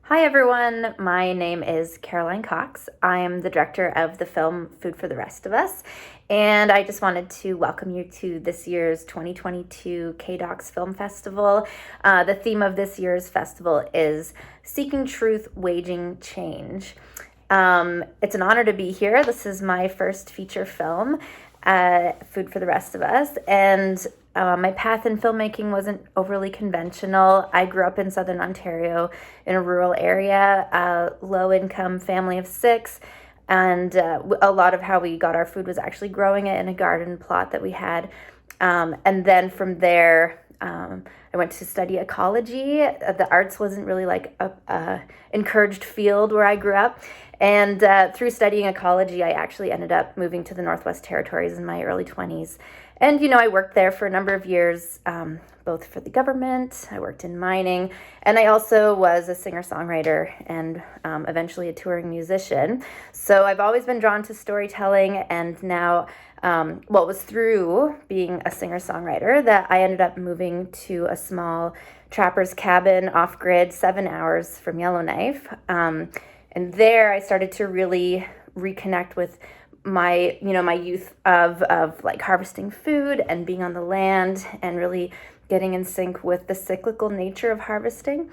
Hi everyone, my name is Caroline Cox. I am the director of the film Food for the Rest of Us, and I just wanted to welcome you to this year's 2022 KDocs Film Festival. The theme of this year's festival is Seeking Truth, Waging Change. It's an honor to be here. This is my first feature film, Food for the Rest of Us, and my path in filmmaking wasn't overly conventional. I grew up in Southern Ontario in a rural area, low-income family of 6, and a lot of how we got our food was actually growing it in a garden plot that we had. And then from there, I went to study ecology. The arts wasn't really like a encouraged field where I grew up. And through studying ecology, I actually ended up moving to the Northwest Territories in my early 20s. And, I worked there for a number of years, both for the government, I worked in mining, and I also was a singer-songwriter and eventually a touring musician. So I've always been drawn to storytelling, and now, it was through being a singer-songwriter that I ended up moving to a small trapper's cabin off-grid, 7 hours from Yellowknife. And there I started to really reconnect with my youth of like harvesting food and being on the land and really getting in sync with the cyclical nature of harvesting.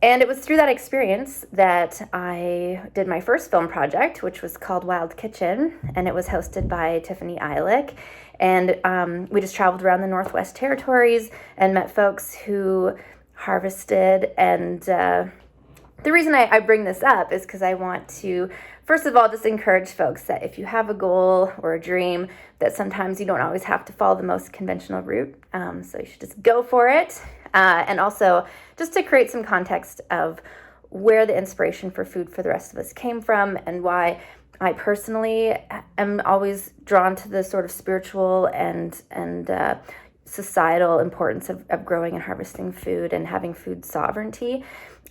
And it was through that experience that I did my first film project, which was called Wild Kitchen, and it was hosted by Tiffany, Ayalik. And we just traveled around the Northwest Territories and met folks who harvested. And the reason I bring this up is because I want to, first of all, just encourage folks that if you have a goal or a dream, that sometimes you don't always have to follow the most conventional route. So you should just go for it. And also just to create some context of where the inspiration for Food for the Rest of Us came from and why I personally am always drawn to the sort of spiritual and societal importance of growing and harvesting food and having food sovereignty.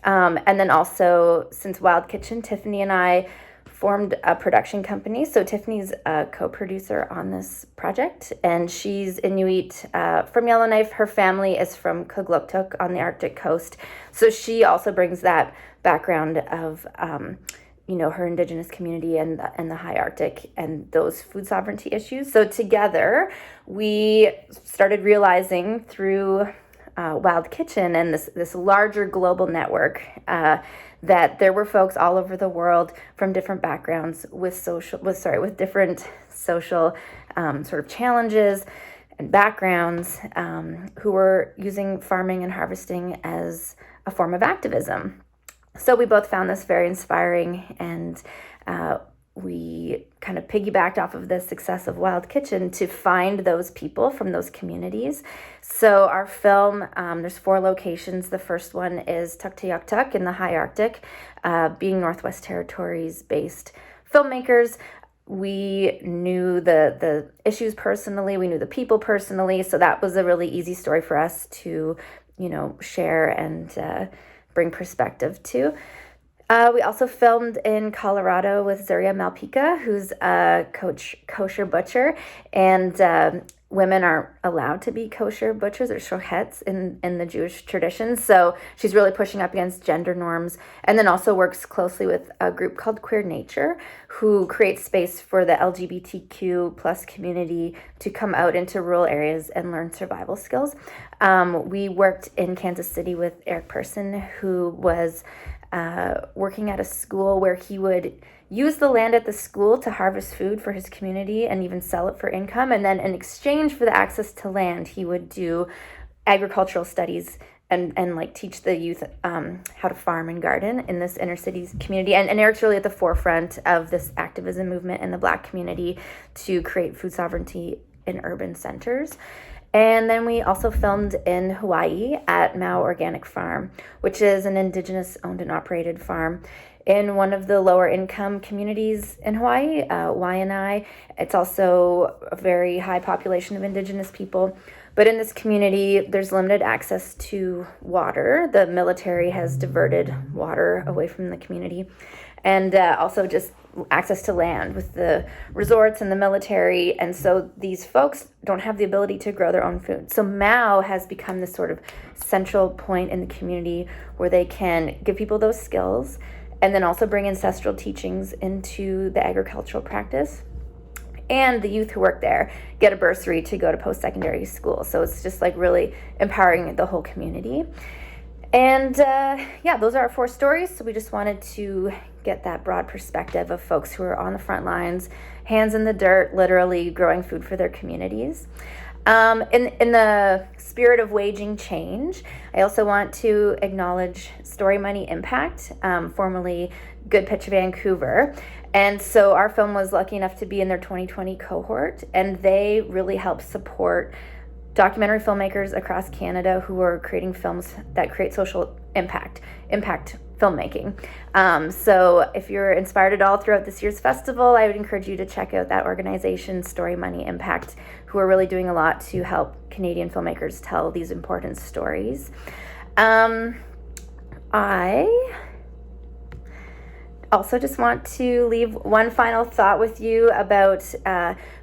And then also, since Wild Kitchen, Tiffany and I formed a production company. So Tiffany's a co-producer on this project, and she's Inuit from Yellowknife. Her family is from Kugluktuk on the Arctic coast. So she also brings that background of, her Indigenous community and the high Arctic and those food sovereignty issues. So together, we started realizing through Wild Kitchen and this larger global network that there were folks all over the world from different backgrounds with different social sort of challenges and backgrounds who were using farming and harvesting as a form of activism. So we both found this very inspiring, and we kind of piggybacked off of the success of Wild Kitchen to find those people from those communities. So our film, there's 4 locations. The first one is Tuktoyaktuk in the high Arctic, being Northwest Territories based filmmakers we knew the issues personally, we knew the people personally, so that was a really easy story for us to, share and bring perspective to. We also filmed in Colorado with Zuria Malpika, who's a kosher butcher, and women aren't allowed to be kosher butchers or shochets in the Jewish tradition. So she's really pushing up against gender norms, and then also works closely with a group called Queer Nature, who creates space for the LGBTQ plus community to come out into rural areas and learn survival skills. We worked in Kansas City with Eric Person, who was working at a school where he would use the land at the school to harvest food for his community and even sell it for income. And then in exchange for the access to land, he would do agricultural studies and like teach the youth how to farm and garden in this inner cities community. And Eric's really at the forefront of this activism movement in the Black community to create food sovereignty in urban centers. And then we also filmed in Hawaii at Mao Organic Farm, which is an Indigenous owned and operated farm in one of the lower income communities in Hawaii, Waianae. It's also a very high population of Indigenous people. But in this community, there's limited access to water. The military has diverted water away from the community. And also just access to land with the resorts and the military. And so these folks don't have the ability to grow their own food. So Mao has become this sort of central point in the community where they can give people those skills and then also bring ancestral teachings into the agricultural practice. And the youth who work there get a bursary to go to post-secondary school. So it's just like really empowering the whole community. And those are our 4 stories. So we just wanted to get that broad perspective of folks who are on the front lines, hands in the dirt, literally growing food for their communities. In the spirit of waging change, I also want to acknowledge Story Money Impact, formerly Good Pitch Vancouver. And so our film was lucky enough to be in their 2020 cohort, and they really helped support documentary filmmakers across Canada who are creating films that create social impact filmmaking. So if you're inspired at all throughout this year's festival, I would encourage you to check out that organization, Story Money Impact, who are really doing a lot to help Canadian filmmakers tell these important stories. I also just want to leave one final thought with you about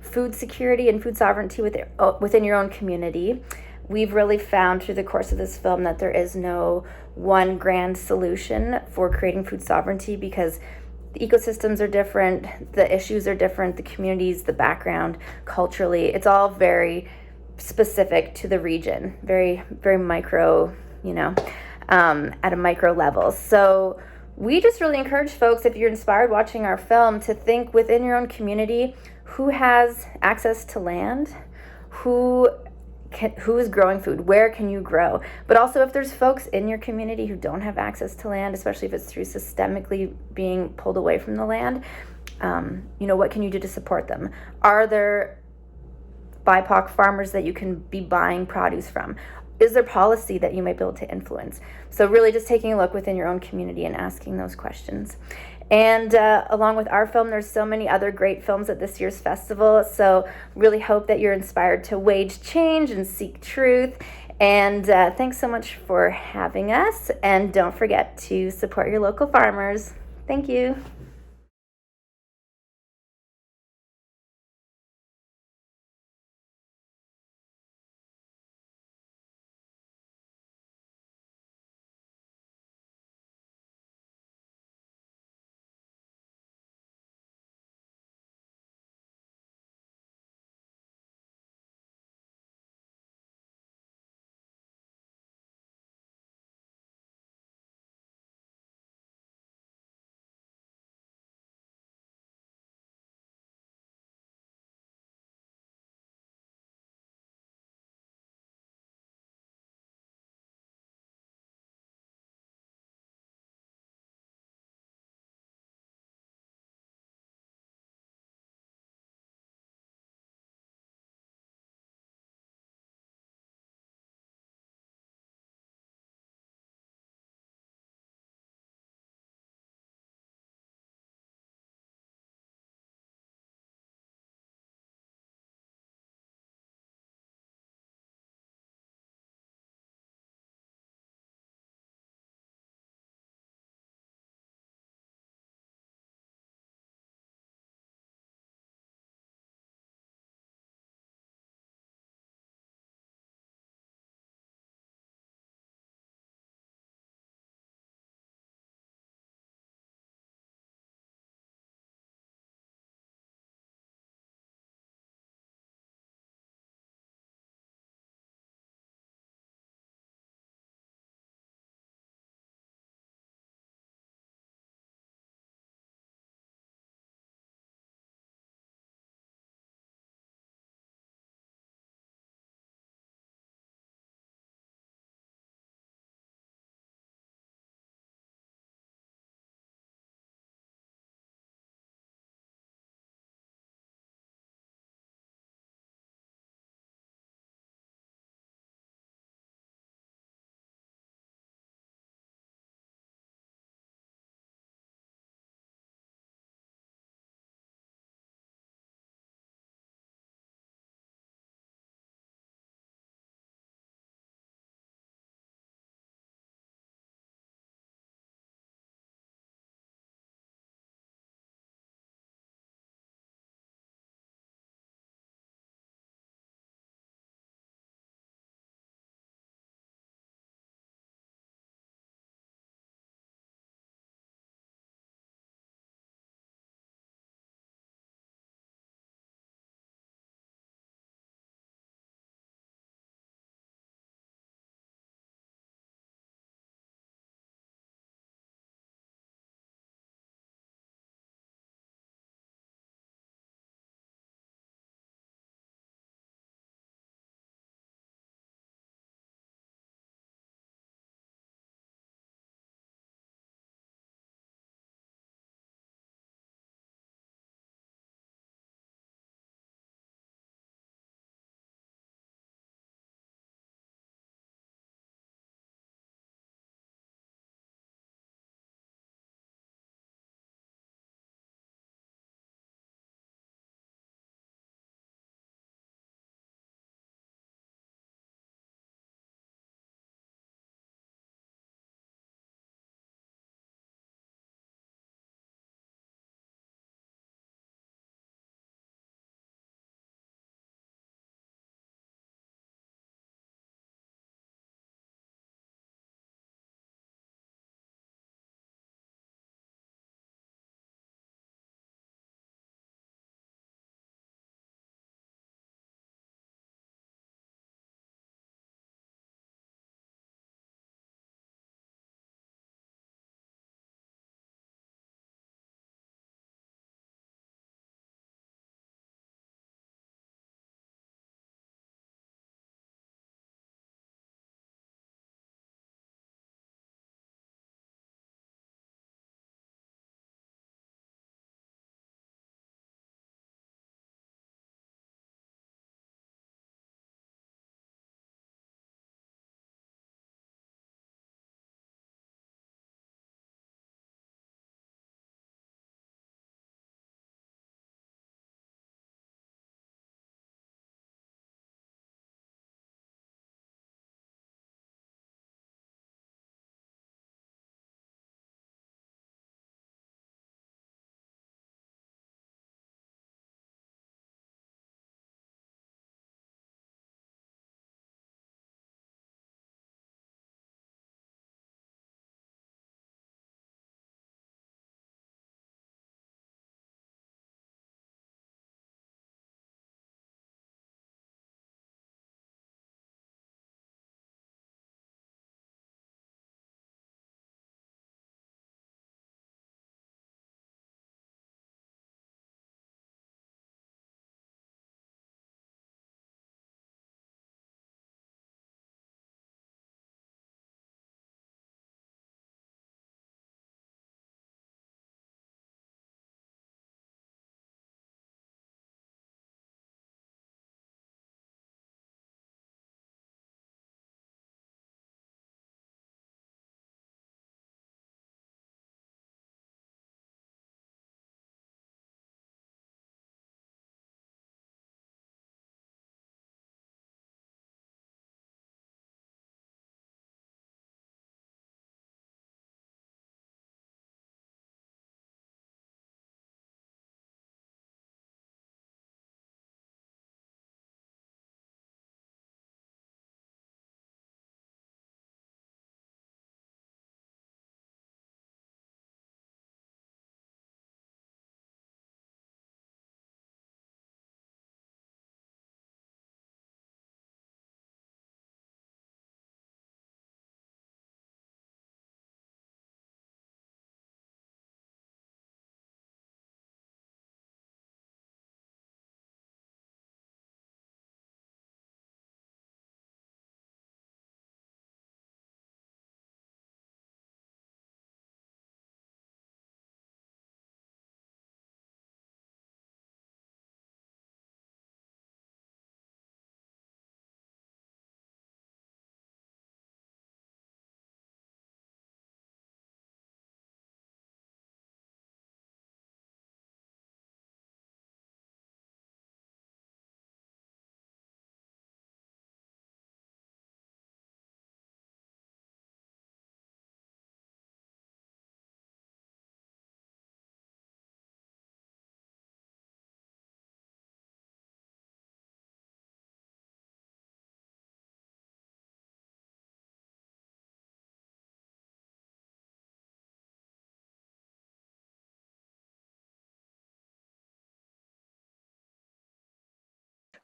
food security and food sovereignty within your own community. We've really found through the course of this film that there is no one grand solution for creating food sovereignty because the ecosystems are different, the issues are different, the communities, the background, culturally, it's all very specific to the region, very, very micro, at a micro level. So we just really encourage folks, if you're inspired watching our film, to think within your own community, who has access to land, who is growing food, where can you grow? But also if there's folks in your community who don't have access to land, especially if it's through systemically being pulled away from the land, what can you do to support them? Are there BIPOC farmers that you can be buying produce from? Is there policy that you might be able to influence? So really just taking a look within your own community and asking those questions. And along with our film, there's so many other great films at this year's festival. So really hope that you're inspired to wage change and seek truth. And thanks so much for having us. And don't forget to support your local farmers. Thank you.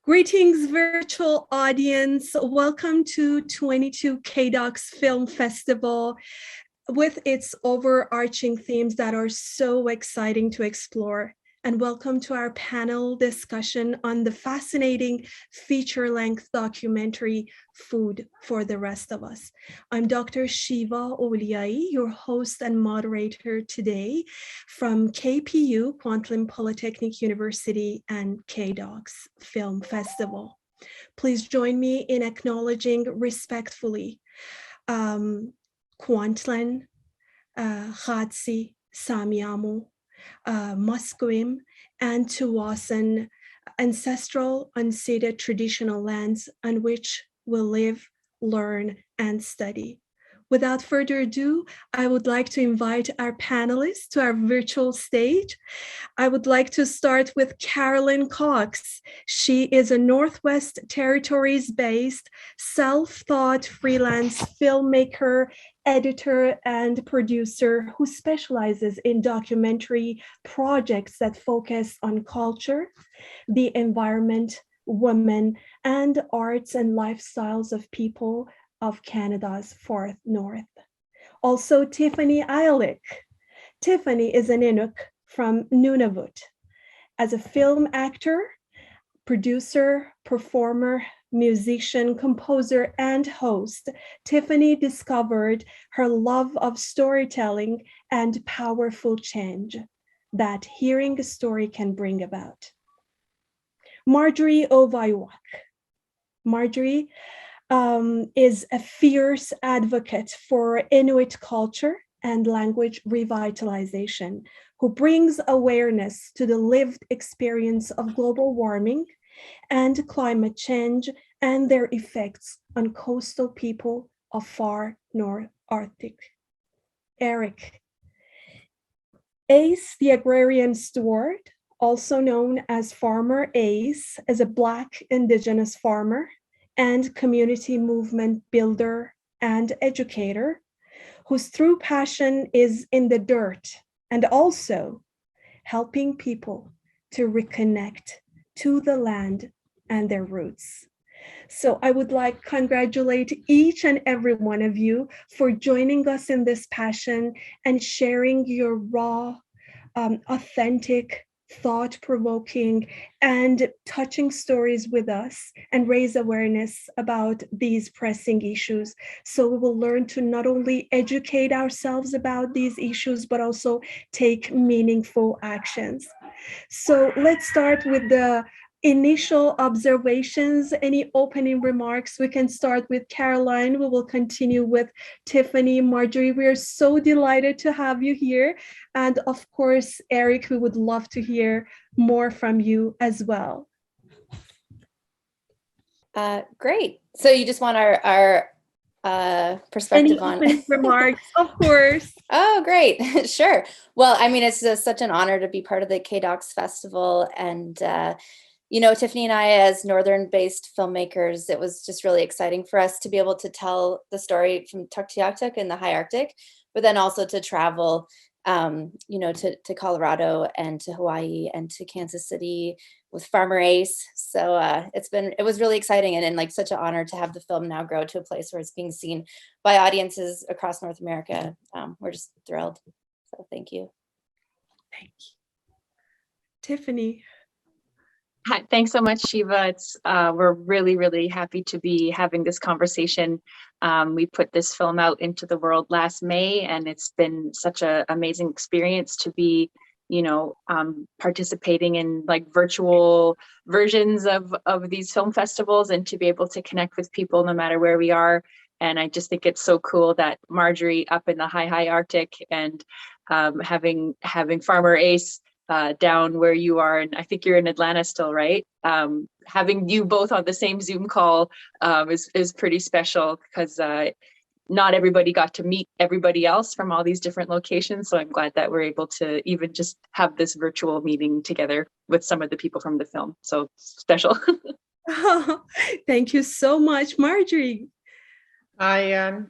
Greetings, virtual audience. Welcome to 22 KDocs Film Festival with its overarching themes that are so exciting to explore. And welcome to our panel discussion on the fascinating feature-length documentary, Food for the Rest of Us. I'm Dr. Shiva Olyaei, your host and moderator today from KPU, Kwantlen Polytechnic University, and KDocs Film Festival. Please join me in acknowledging respectfully Kwantlen, Khatsi, Samiamu, Musqueam, and Tawasan, ancestral, unceded traditional lands on which we live, learn, and study. Without further ado, I would like to invite our panelists to our virtual stage. I would like to start with Carolyn Cox. She is a Northwest Territories-based, self-taught freelance filmmaker, editor, and producer who specializes in documentary projects that focus on culture, the environment, women, and arts and lifestyles of people of Canada's far north. Also, Tiffany Ayalik. Tiffany is an Inuk from Nunavut. As a film actor, producer, performer, musician, composer, and host, Tiffany discovered her love of storytelling and powerful change that hearing a story can bring about. Marjorie Ovayuak. Marjorie is a fierce advocate for Inuit culture and language revitalization, who brings awareness to the lived experience of global warming and climate change and their effects on coastal people of far North Arctic. Eric. Ace, the agrarian steward, also known as Farmer Ace, is a Black Indigenous farmer and community movement builder and educator, whose true passion is in the dirt and also helping people to reconnect to the land and their roots. So I would like to congratulate each and every one of you for joining us in this passion and sharing your raw, authentic, thought-provoking, and touching stories with us and raise awareness about these pressing issues. So we will learn to not only educate ourselves about these issues, but also take meaningful actions. So let's start with the initial observations. Any opening remarks? We can start with Caroline. We will continue with Tiffany, Marjorie. We are so delighted to have you here. And of course, Eric, we would love to hear more from you as well. Great. So you just want our perspective on opening remarks, of course. Oh, great. Sure. Well, I mean, it's just such an honor to be part of the KDocs Festival. And, you know, Tiffany and I, as Northern-based filmmakers, it was just really exciting for us to be able to tell the story from Tuktoyaktuk in the high Arctic, but then also to travel, you know, to Colorado and to Hawaii and to Kansas City with Farmer Ace. So it was really exciting and like such an honor to have the film now grow to a place where it's being seen by audiences across North America. We're just thrilled. So thank you. Thank you. Tiffany. Hi, thanks so much, Shiva. We're really, really happy to be having this conversation. We put this film out into the world last May, and it's been such an amazing experience to be, you know, participating in like virtual versions of these film festivals and to be able to connect with people no matter where we are. And I just think it's so cool that Marjorie up in the high Arctic and having Farmer Ace down where you are, and I think you're in Atlanta still, right? Having you both on the same Zoom call is pretty special because not everybody got to meet everybody else from all these different locations. So I'm glad that we're able to even just have this virtual meeting together with some of the people from the film. So special. Oh, thank you so much, Marjorie. I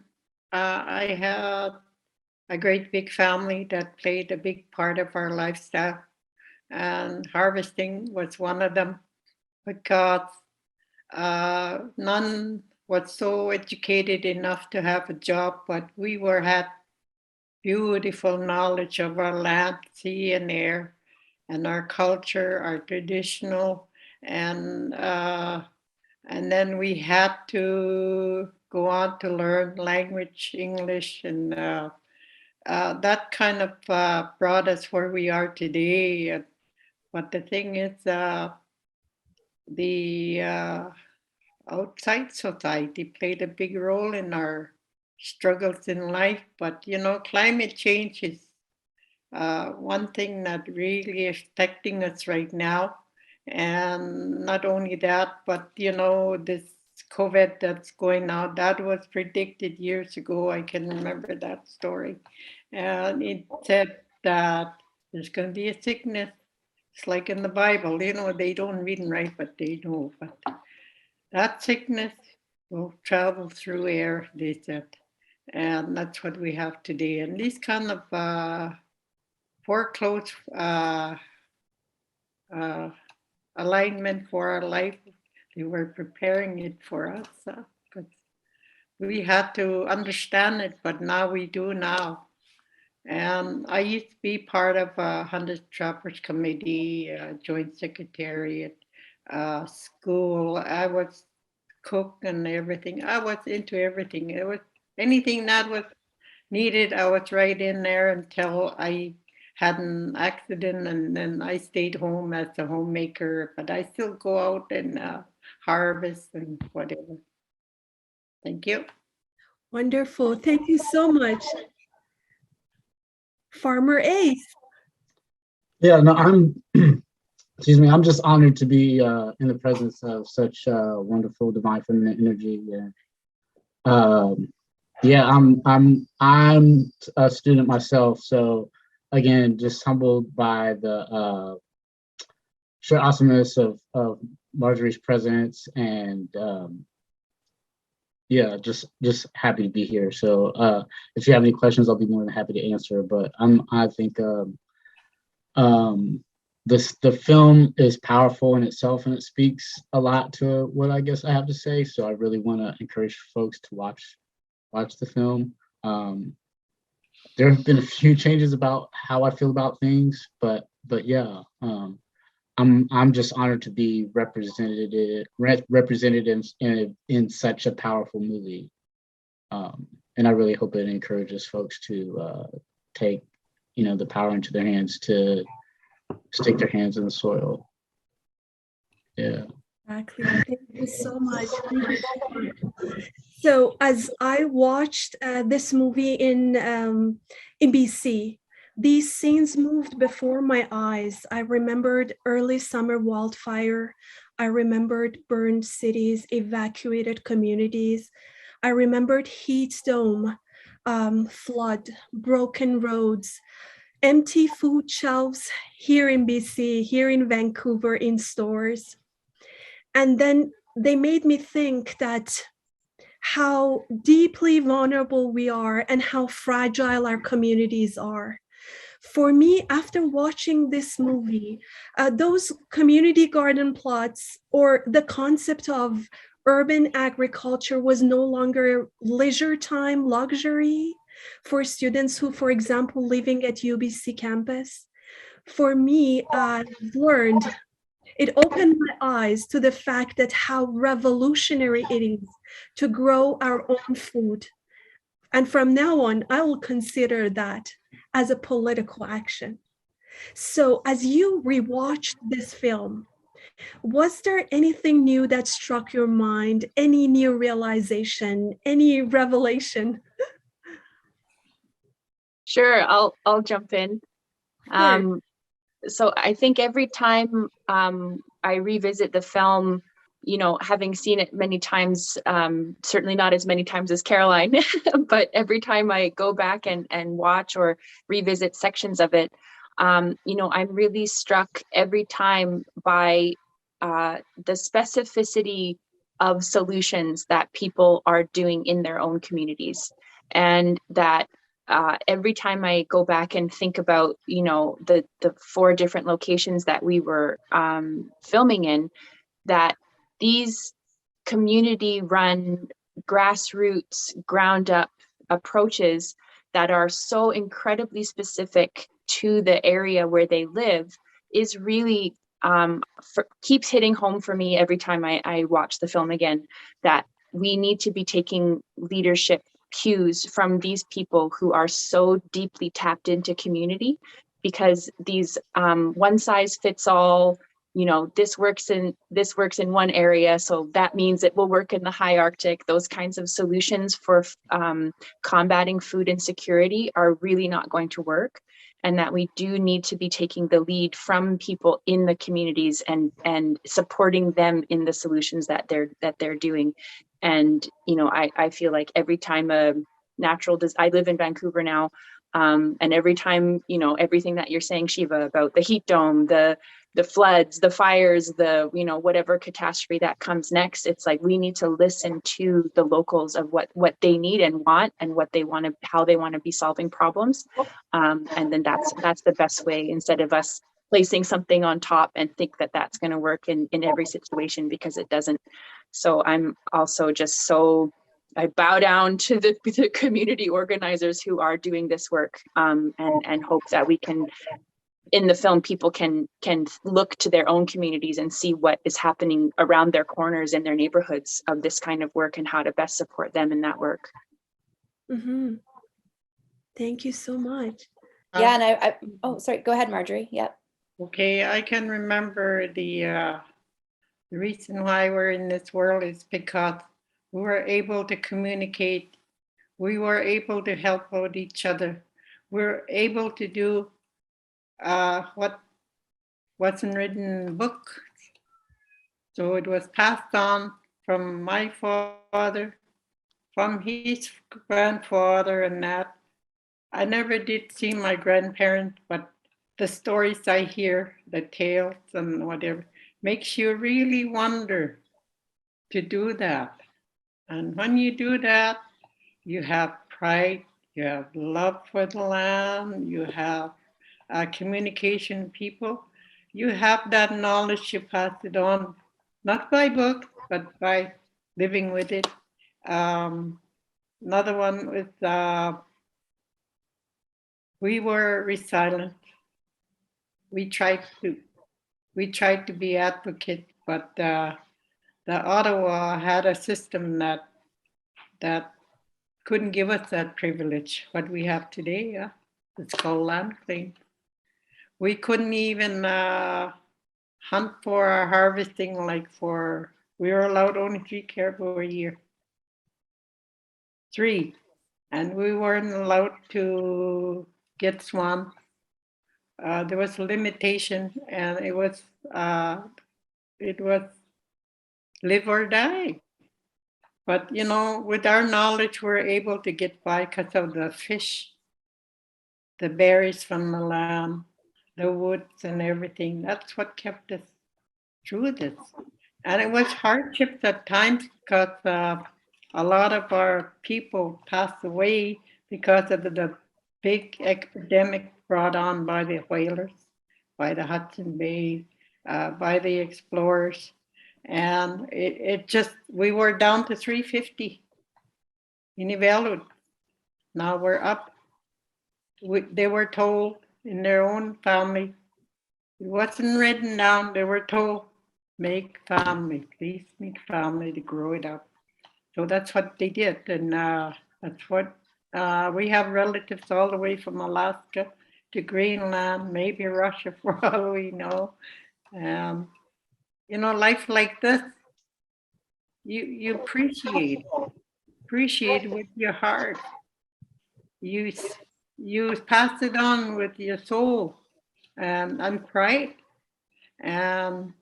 have a great big family that played a big part of our lifestyle, and harvesting was one of them because none was so educated enough to have a job, but we had beautiful knowledge of our land, sea, and air, and our culture, our traditional, and then we had to go on to learn language, English, and that kind of brought us where we are today. But the thing is, the outside society played a big role in our struggles in life. But climate change is one thing that really is affecting us right now. And not only that, but this COVID that's going out, that was predicted years ago. I can remember that story. And it said that there's going to be a sickness. It's like in the Bible, they don't read and write, but they know. But that sickness will travel through air, they said. And that's what we have today. And these kind of foreclosed alignment for our life, they were preparing it for us. But we had to understand it, but now we do now. And I used to be part of a 100 Trappers Committee, Joint Secretariat, school. I was cook and everything. I was into everything. It was anything that was needed. I was right in there until I had an accident, and then I stayed home as a homemaker. But I still go out and harvest and whatever. Thank you. Wonderful. Thank you so much. Farmer Ace. Yeah, no, excuse me, I'm just honored to be in the presence of such wonderful divine feminine energy. Yeah, I'm a student myself, so again, just humbled by the sheer awesomeness of Marjorie's presence, and yeah, just happy to be here. So if you have any questions, I'll be more than happy to answer. But I think the film is powerful in itself, and it speaks a lot to what I guess I have to say. So I really want to encourage folks to watch the film. There have been a few changes about how I feel about things, but yeah, I'm just honored to be represented in such a powerful movie, and I really hope it encourages folks to take the power into their hands, to stick their hands in the soil. Yeah. Exactly. Thank you so much. So as I watched this movie in BC, these scenes moved before my eyes. I remembered early summer wildfire. I remembered burned cities, evacuated communities. I remembered heat dome, flood, broken roads, empty food shelves here in BC, here in Vancouver, in stores. And then they made me think that how deeply vulnerable we are and how fragile our communities are. For me, after watching this movie, those community garden plots, or the concept of urban agriculture, was no longer leisure time luxury for students who, for example, living at UBC campus. For me, I've learned, it opened my eyes to the fact that how revolutionary it is to grow our own food. And from now on, I will consider that as a political action. So as you rewatched this film, was there anything new that struck your mind? Any new realization, any revelation? Sure, I'll jump in. Sure. So I think every time I revisit the film, having seen it many times, certainly not as many times as Caroline, but every time I go back and watch or revisit sections of it, I'm really struck every time by the specificity of solutions that people are doing in their own communities. And that every time I go back and think about, the 4 different locations that we were filming in, that these community run, grassroots, ground up approaches that are so incredibly specific to the area where they live is really keeps hitting home for me every time I watch the film again, that we need to be taking leadership cues from these people who are so deeply tapped into community, because these one size fits all, you know, this works in one area, so that means it will work in the high Arctic. Those kinds of solutions for combating food insecurity are really not going to work, and that we do need to be taking the lead from people in the communities and supporting them in the solutions that they're doing. And you know, I feel like every time a natural I live in Vancouver now, and every time, you know, everything that you're saying, Shiva, about the heat dome, the floods, the fires, the, you know, whatever catastrophe that comes next, it's like we need to listen to the locals of what they need and want, and what they want to, how they want to be solving problems. And then that's the best way, instead of us placing something on top and think that that's going to work in every situation, because it doesn't. So I'm also just so, I bow down to the community organizers who are doing this work, and hope that we can, in the film, people can look to their own communities and see what is happening around their corners in their neighborhoods of this kind of work, and how to best support them in that work. Mm-hmm. Thank you so much. Yeah, and I oh, sorry, go ahead, Marjorie. Yep. Okay, I can remember the reason why we're in this world is because we were able to communicate. We were able to help out each other. We're able to do what wasn't written in the book. So it was passed on from my father, from his grandfather, and that. I never did see my grandparents, but the stories I hear, the tales and whatever, makes you really wonder to do that. And when you do that, you have pride, you have love for the land, you have communication people, you have that knowledge, you pass it on, not by book, but by living with it. Another one was, we were resilient. We tried to be advocates, but the Ottawa had a system that couldn't give us that privilege. What we have today, yeah, it's called land claim. We couldn't even hunt for our harvesting, we were allowed only 3 caribou a year. 3, and we weren't allowed to get swan. There was a limitation, and it was live or die. But you know, with our knowledge, we're able to get by because of the fish, the berries from the land, the woods, and everything. That's what kept us through this. And it was hardships at times because a lot of our people passed away because of the big epidemic brought on by the whalers, by the Hudson Bay, by the explorers. And it just, we were down to 350 in Iqaluit. Now we're up. They were told in their own family, it wasn't written down, they were told, make family, please make family to grow it up. So that's what they did. And that's what, we have relatives all the way from Alaska to Greenland, maybe Russia for all we know. You know, life like this, you appreciate with your heart. You pass it on with your soul and pride. And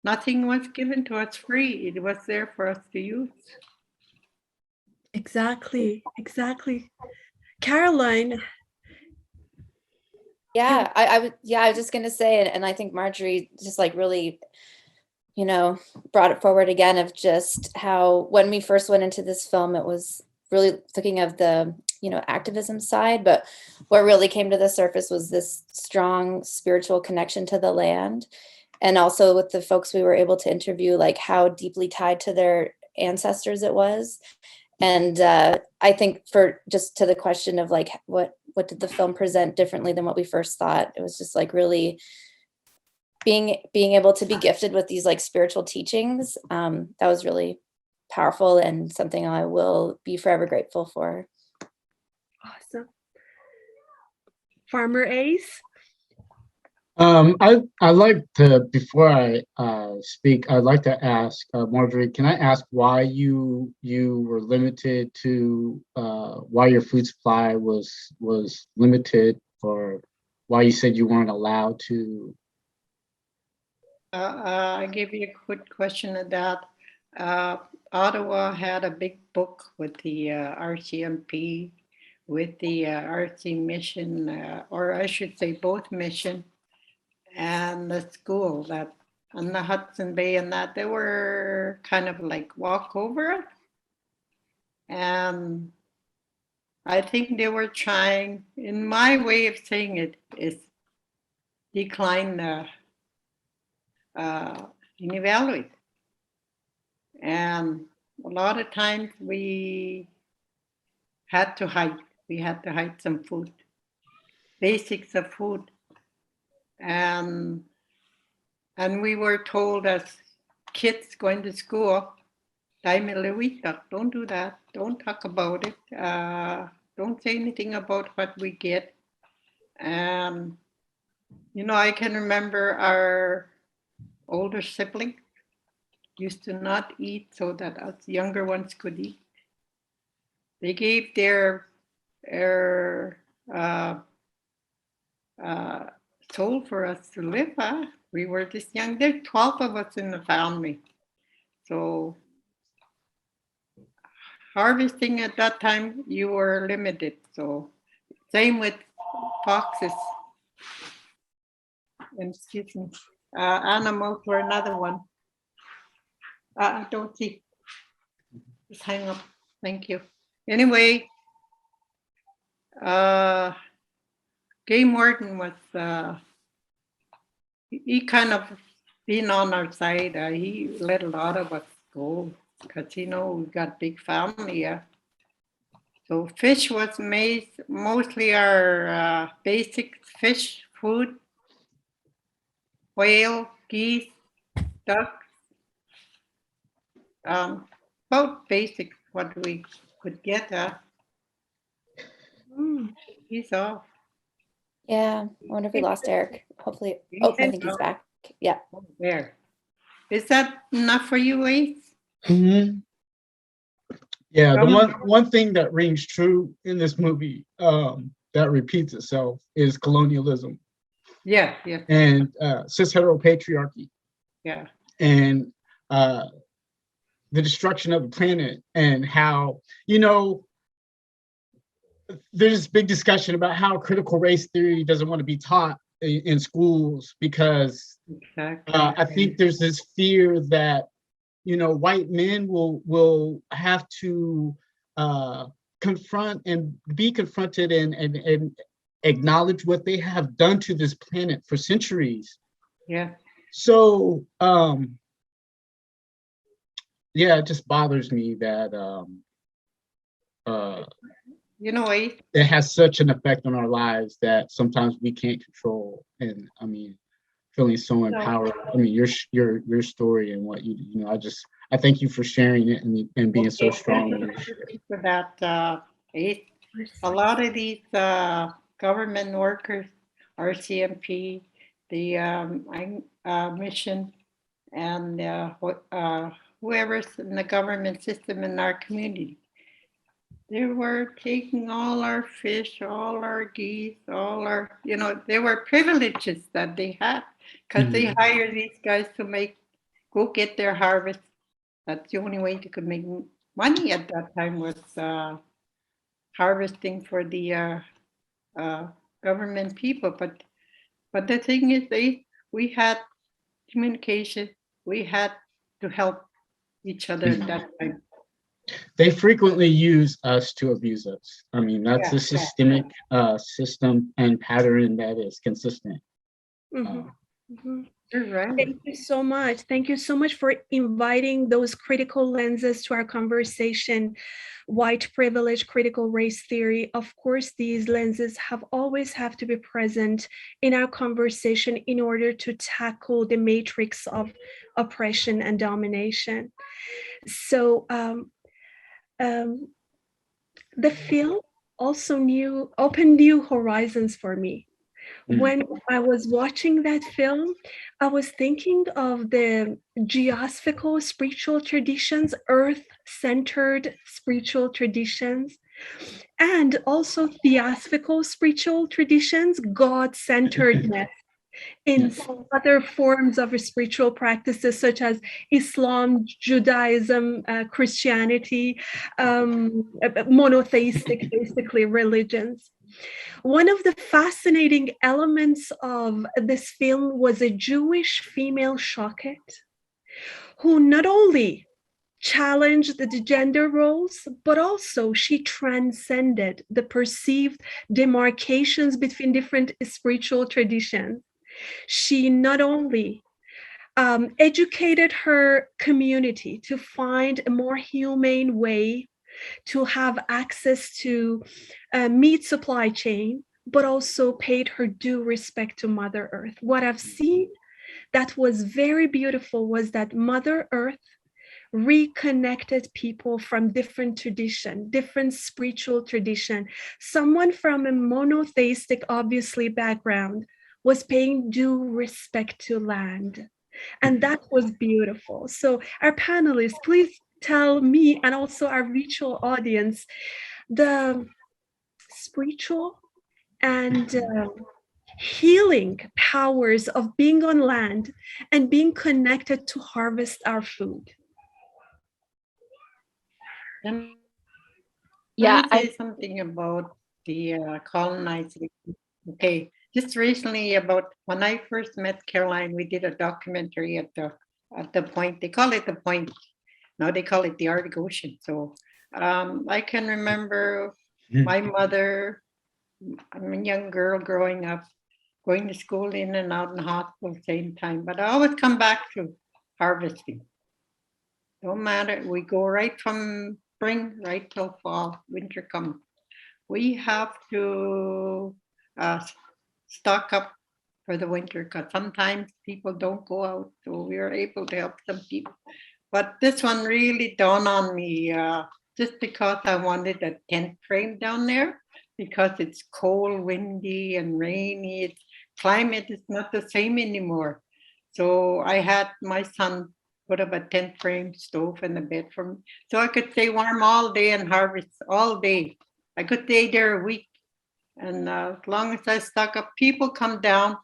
nothing was given to us free. It was there for us to use. Exactly. Caroline. Yeah, I was just gonna say, and I think Marjorie just like really, you know, brought it forward again of just how when we first went into this film, it was really thinking of the, you know, activism side, but what really came to the surface was this strong spiritual connection to the land. and also with the folks we were able to interview, like how deeply tied to their ancestors it was. And I think for just to the question of like, what did the film present differently than what we first thought? It was just like really being able to be gifted with these like spiritual teachings. That was really powerful and something I will be forever grateful for. Awesome. Farmer Ace? I like to, before I speak, I'd like to ask Marjorie, can I ask why you were limited to, why your food supply was limited, or why you said you weren't allowed to? I'll give you a quick question of that. Ottawa had a big book with the RCMP, with the RC mission, or I should say both mission and the school that on the Hudson Bay, and that they were kind of like walk over it. And I think they were trying, in my way of saying it, is decline the evaluate. And a lot of times we had to hide. We had to hide some food, basics of food. And we were told as kids going to school, don't do that. Don't talk about it. Don't say anything about what we get. And, I can remember our older sibling used to not eat so that us younger ones could eat. They gave their soul for us to live. Huh? We were this young. There's 12 of us in the family. So harvesting at that time, you were limited. So same with foxes. And excuse me, animals were another one. I don't see. Just hang up. Thank you. Anyway, Game Warden was, he kind of been on our side. He let a lot of us go because, we got big family. So fish was mostly our basic fish food, whale, geese, ducks, about basic what we could get. He's off. Yeah, I wonder if we lost Eric. Hopefully, I think he's back. Yeah. There. Is that enough for you, Ace? Mm-hmm. Yeah, the one thing that rings true in this movie that repeats itself is colonialism. Yeah. And cis-hetero patriarchy. Yeah. And the destruction of the planet, and how, there's this big discussion about how critical race theory doesn't want to be taught in schools because I think there's this fear that, white men will have to confront and be confronted and acknowledge what they have done to this planet for centuries. Yeah. So, yeah, it just bothers me that it has such an effect on our lives that sometimes we can't control. And I mean, feeling so empowered. I mean, your story and what I thank you for sharing it and being so strong. For that, Ace. A lot of these government workers, RCMP, the mission, and whoever's in the government system in our community, they were taking all our fish, all our geese, all our, they were privileges that they had because they hired these guys to go get their harvest. That's the only way they could make money at that time was harvesting for the government people. But the thing is, we had communication. We had to help each other at that time. They frequently use us to abuse us. I mean, that's a systemic system and pattern that is consistent. You're right. Thank you so much. Thank you so much for inviting those critical lenses to our conversation. White privilege, critical race theory. Of course, these lenses always have to be present in our conversation in order to tackle the matrix of oppression and domination. So the film also opened new horizons for me. When I was watching that film, I was thinking of the geosphical spiritual traditions, earth-centered spiritual traditions, and also theosophical spiritual traditions, God-centeredness in other forms of spiritual practices such as Islam, Judaism, Christianity, monotheistic, basically, religions. One of the fascinating elements of this film was a Jewish female shochet who not only challenged the gender roles, but also she transcended the perceived demarcations between different spiritual traditions. She not only educated her community to find a more humane way to have access to meat supply chain, but also paid her due respect to Mother Earth. What I've seen that was very beautiful was that Mother Earth reconnected people from different tradition, different spiritual tradition. Someone from a monotheistic, obviously, background was paying due respect to land. And that was beautiful. So our panelists, please tell me and also our virtual audience the spiritual and healing powers of being on land and being connected to harvest our food. Yeah, Let me say something about the colonizing. Okay, just recently, about when I first met Caroline, we did a documentary at the point. They call it the point. Now they call it the Arctic Ocean. So I can remember my mother. I'm a young girl growing up, going to school in and out in the hospital same time. But I always come back to harvesting. Don't matter. We go right from spring right till fall, winter comes. We have to stock up for the winter because sometimes people don't go out. So we are able to help some people. But this one really dawned on me just because I wanted a tent frame down there because it's cold, windy, and rainy. Its climate is not the same anymore. So I had my son put up a tent frame stove and a bed for me. So I could stay warm all day and harvest all day. I could stay there a week. And as long as I stock up, people come down,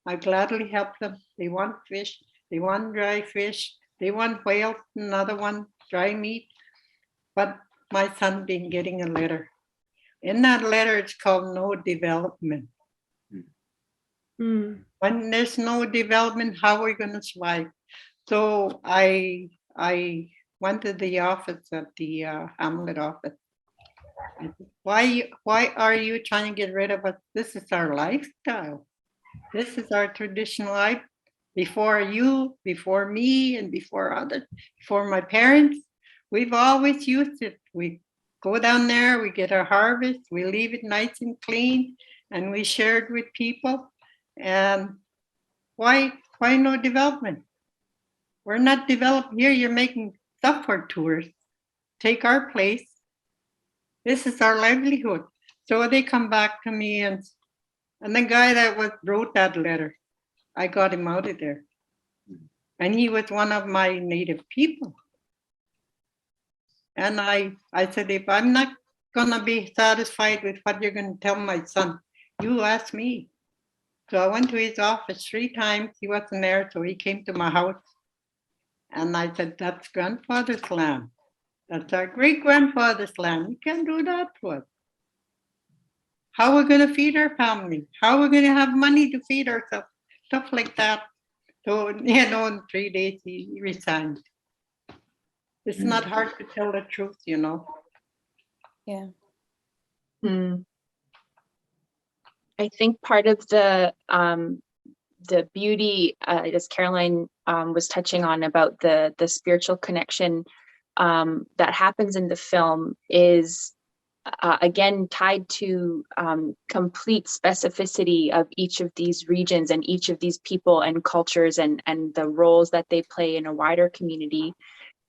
I gladly help them. They want fish, they want dry fish, they want whales, another one, dry meat. But my son been getting a letter. In that letter, it's called No Development. When there's no development, how are we going to survive? So I went to the office at the Hamlet office. I said, why are you trying to get rid of us? This is our lifestyle. This is our traditional life. Before you, before me, and before others, before my parents, we've always used it. We go down there, we get our harvest, we leave it nice and clean, and we share it with people. And why no development? We're not developed here. You're making stuff for tourists. Take our place. This is our livelihood. So they come back to me, and the guy that wrote that letter, I got him out of there. And he was one of my native people. And I said, if I'm not gonna be satisfied with what you're gonna tell my son, you ask me. So I went to his office 3 times. He wasn't there, so he came to my house. And I said, that's grandfather's land. That's our great-grandfather's land. You can't do that to us. How are we going to feed our family? How are we going to have money to feed ourselves? Stuff like that. So, in 3 days, he resigned. It's not hard to tell the truth, Yeah. I think part of the the beauty, as Caroline was touching on about the spiritual connection that happens in the film is again tied to complete specificity of each of these regions and each of these people and cultures and the roles that they play in a wider community.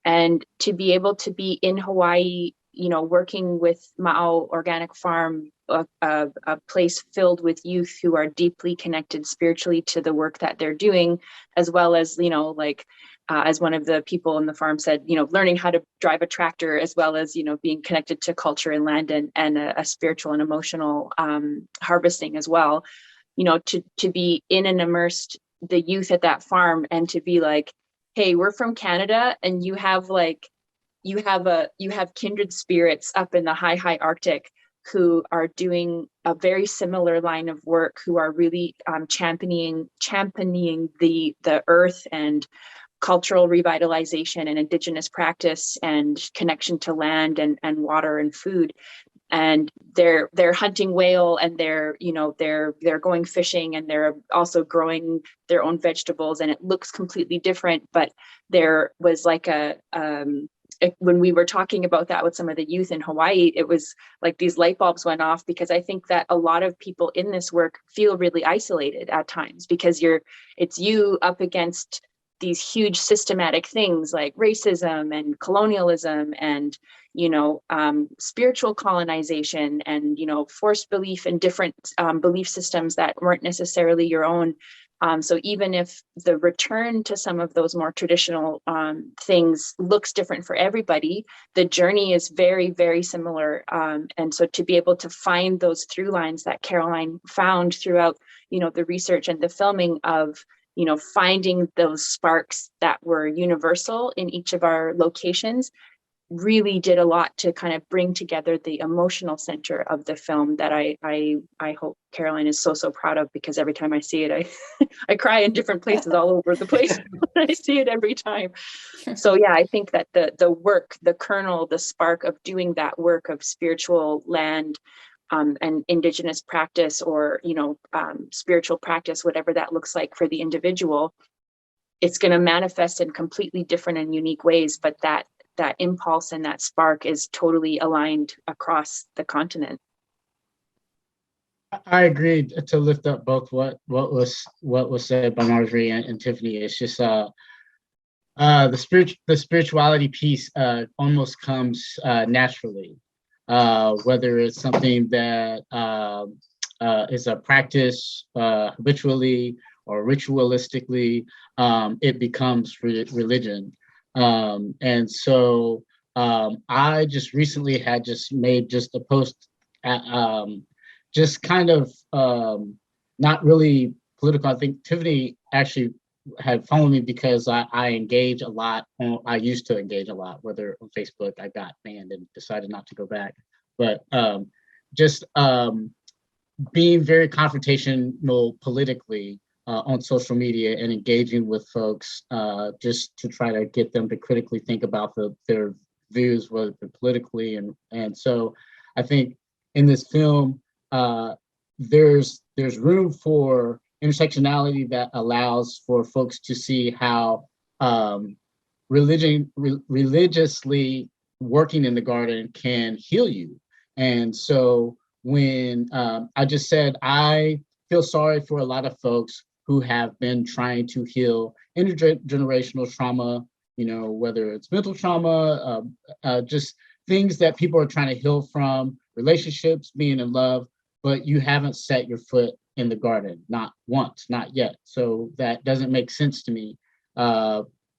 And to be able to be in Hawaii, you know, working with Mao Organic Farm, a place filled with youth who are deeply connected spiritually to the work that they're doing, as well as, you know, like, as one of the people in the farm said, you know, learning how to drive a tractor, as well as, you know, being connected to culture and land and a spiritual and emotional harvesting as well, you know, to be in and immersed the youth at that farm and to be like, hey, we're from Canada and you have kindred spirits up in the high Arctic who are doing a very similar line of work, who are really championing the earth and cultural revitalization and indigenous practice and connection to land and water and food. And they're hunting whale and they're going fishing and they're also growing their own vegetables, and it looks completely different. But there was like when we were talking about that with some of the youth in Hawaii, it was like these light bulbs went off, because I think that a lot of people in this work feel really isolated at times, because it's you up against these huge systematic things like racism and colonialism and, you know, spiritual colonization and, you know, forced belief in different belief systems that weren't necessarily your own. So even if the return to some of those more traditional things looks different for everybody, the journey is very, very similar. And so to be able to find those through lines that Caroline found throughout, you know, the research and the filming of, you know, finding those sparks that were universal in each of our locations really did a lot to kind of bring together the emotional center of the film that I hope Caroline is so proud of, because every time I see it, I cry in different places all over the place. I see it every time. So yeah, I think that the work, the kernel, the spark of doing that work of spiritual land and indigenous practice, or, you know, spiritual practice, whatever that looks like for the individual, it's going to manifest in completely different and unique ways. But that impulse and that spark is totally aligned across the continent. I agree to lift up both what was said by Marjorie and Tiffany. It's just the spirituality piece almost comes naturally, whether it's something that is a practice habitually or ritualistically, it becomes religion. And so I just recently had made a post just kind of not really political. I think Tiffany actually had followed me because I engage a lot. I used to engage a lot, whether on Facebook. I got banned and decided not to go back. But just being very confrontational politically on social media and engaging with folks just to try to get them to critically think about their views, whether politically. And so I think in this film, there's room for intersectionality that allows for folks to see how religiously working in the garden can heal you. And so when I just said, I feel sorry for a lot of folks who have been trying to heal intergenerational trauma, you know, whether it's mental trauma, just things that people are trying to heal from, relationships, being in love, but you haven't set your foot in the garden, not once, not yet. So that doesn't make sense to me,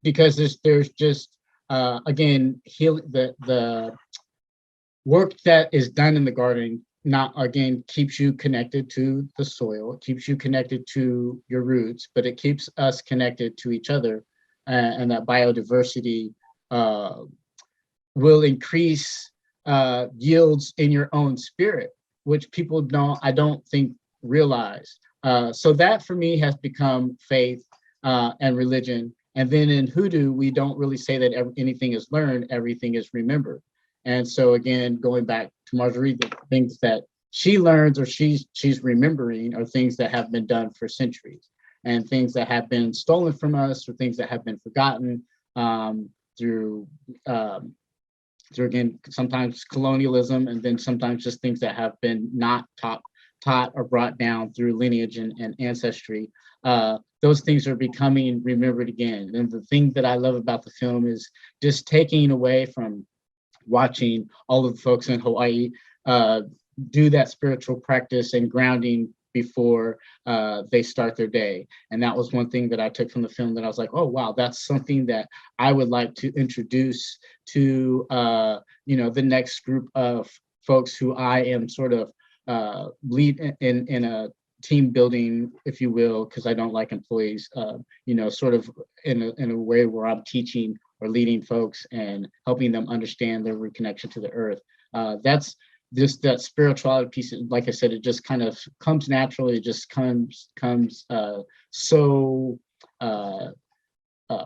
because there's just, again, the work that is done in the garden keeps you connected to the soil, it keeps you connected to your roots, but it keeps us connected to each other, and that biodiversity will increase yields in your own spirit, which people I don't think realize. So that for me has become faith and religion. And then in Hoodoo, we don't really say that anything is learned, everything is remembered. And so again, going back to Marjorie, the things that she learns or she's remembering are things that have been done for centuries. and things that have been stolen from us or things that have been forgotten through again, sometimes colonialism, and then sometimes just things that have been not taught or brought down through lineage and ancestry. Those things are becoming remembered again. And the thing that I love about the film is just taking away from watching all of the folks in Hawaii do that spiritual practice and grounding before they start their day. And that was one thing that I took from the film that I was like, oh, wow, that's something that I would like to introduce to, the next group of folks who I am sort of lead in a team building, if you will, because I don't like employees, sort of in a way where I'm teaching or leading folks and helping them understand their reconnection to the earth. That's just that spirituality piece. Like I said, it just kind of comes naturally. It just comes so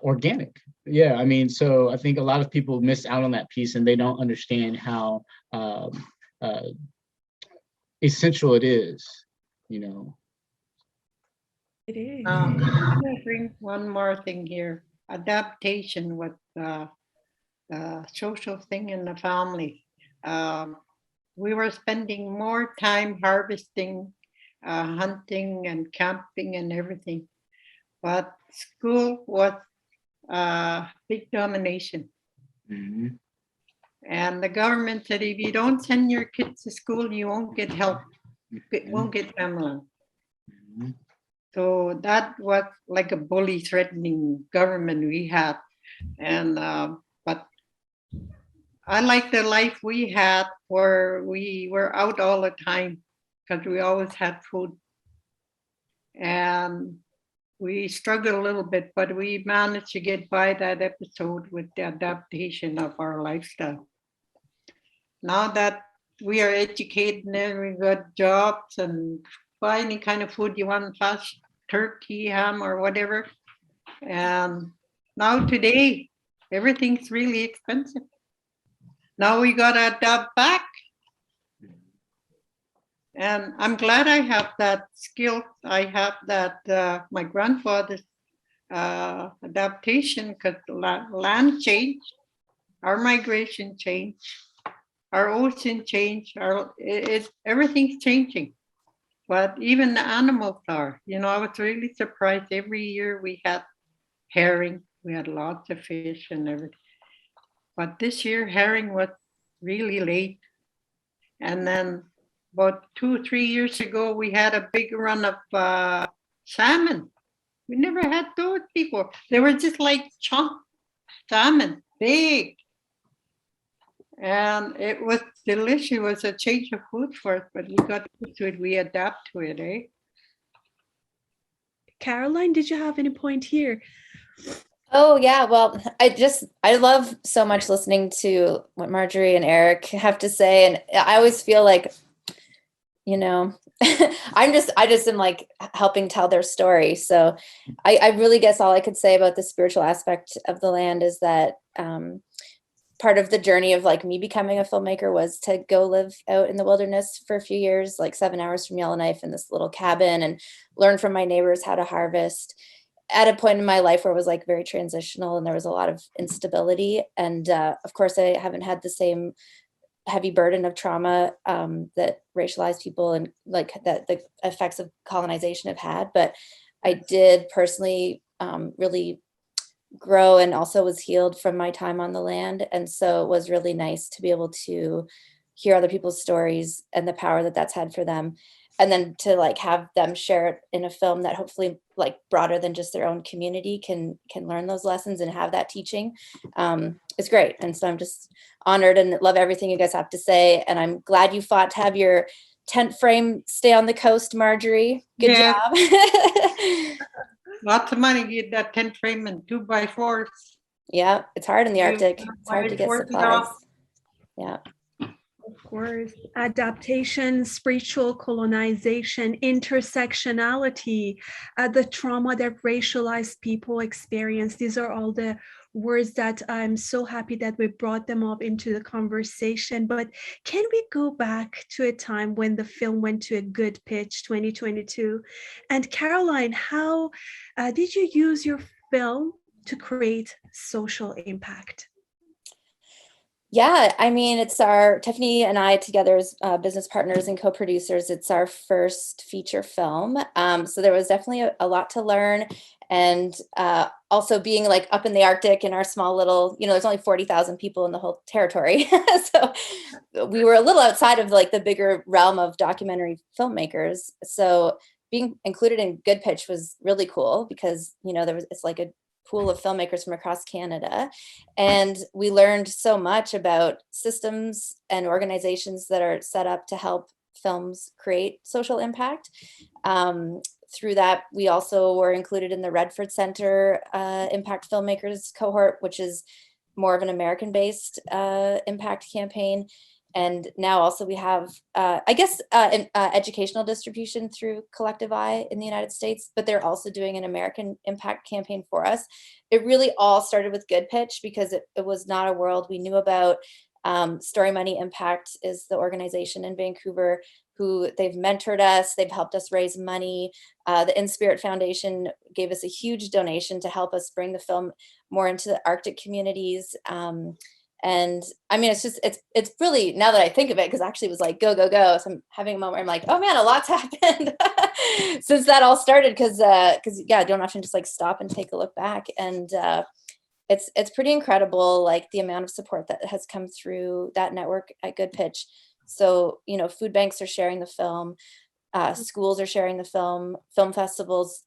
organic. Yeah, I mean, so I think a lot of people miss out on that piece and they don't understand how essential it is, It is. I'm gonna bring one more thing here. Adaptation with the social thing in the family. We were spending more time harvesting, hunting and camping and everything. But school was big domination. Mhm. And the government said, if you don't send your kids to school, you won't get help. You won't get family. Mhm. So that was like a bully threatening government we had. And but I like the life we had where we were out all the time because we always had food. And we struggled a little bit, but we managed to get by that episode with the adaptation of our lifestyle. Now that we are educated and we got jobs and buy any kind of food you want, fast turkey, ham, or whatever. And now today, everything's really expensive. Now we got to adapt back. And I'm glad I have that skill. I have that, my grandfather's adaptation because land changed, our migration changed, our ocean changed, everything's changing. But even the animals are, I was really surprised. Every year we had herring, we had lots of fish and everything. But this year herring was really late. And then about 2 or 3 years ago, we had a big run of salmon. We never had those before. They were just like chunk salmon, big. And it was delicious. It was a change of food for us, but we got used to it. We adapt to it, eh? Caroline, did you have any point here? Oh yeah, well, I love so much listening to what Marjorie and Eric have to say, and I always feel like, I just am like helping tell their story. So I really guess all I could say about the spiritual aspect of the land is that part of the journey of like me becoming a filmmaker was to go live out in the wilderness for a few years, like 7 hours from Yellowknife in this little cabin, and learn from my neighbors how to harvest at a point in my life where it was like very transitional and there was a lot of instability. And of course, I haven't had the same heavy burden of trauma that racialized people and like that the effects of colonization have had. But I did personally really grow and also was healed from my time on the land. And so it was really nice to be able to hear other people's stories and the power that that's had for them. And then to like have them share it in a film that hopefully like broader than just their own community can learn those lessons and have that teaching is great. And so I'm just honored and love everything you guys have to say. And I'm glad you fought to have your tent frame stay on the coast, Marjorie. Good job. Lots of money to get that tent frame and 2x4s. Yeah, it's hard in the Arctic. It's hard to get supplies. Yeah. Of course, adaptation, spiritual colonization, intersectionality, the trauma that racialized people experience. These are all the words that I'm so happy that we brought them up into the conversation. But can we go back to a time when the film went to a good pitch, 2022? And Caroline, how did you use your film to create social impact? Yeah, I mean, it's Tiffany and I together as business partners and co-producers, it's our first feature film. So there was definitely a lot to learn. And also being like up in the Arctic in our small little, there's only 40,000 people in the whole territory. So we were a little outside of like the bigger realm of documentary filmmakers. So being included in Good Pitch was really cool because, it's like a pool of filmmakers from across Canada. And we learned so much about systems and organizations that are set up to help films create social impact. Through that, we also were included in the Redford Center Impact Filmmakers cohort, which is more of an American-based impact campaign. And now also we have, educational distribution through Collective Eye in the United States, but they're also doing an American impact campaign for us. It really all started with Good Pitch because it was not a world we knew about. Story Money Impact is the organization in Vancouver who they've mentored us. They've helped us raise money. The In Spirit Foundation gave us a huge donation to help us bring the film more into the Arctic communities. And I mean, it's really, now that I think of it, because actually it was like, go, go, go. So I'm having a moment where I'm like, oh man, a lot's happened since that all started. Cause I don't often just like stop and take a look back. And it's pretty incredible, like the amount of support that has come through that network at Good Pitch. So, food banks are sharing the film. Schools are sharing the film festivals,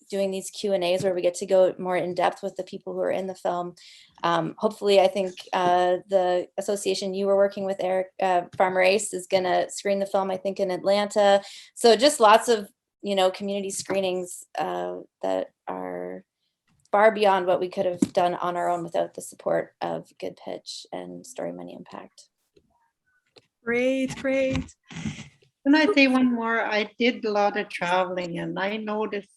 doing these Q&As where we get to go more in depth with the people who are in the film. Hopefully, I think the association you were working with, Eric, Maurice, is going to screen the film, I think, in Atlanta. So just lots of, community screenings that are far beyond what we could have done on our own without the support of Good Pitch and Story Money Impact. Great. Can I say one more? I did a lot of traveling, and I noticed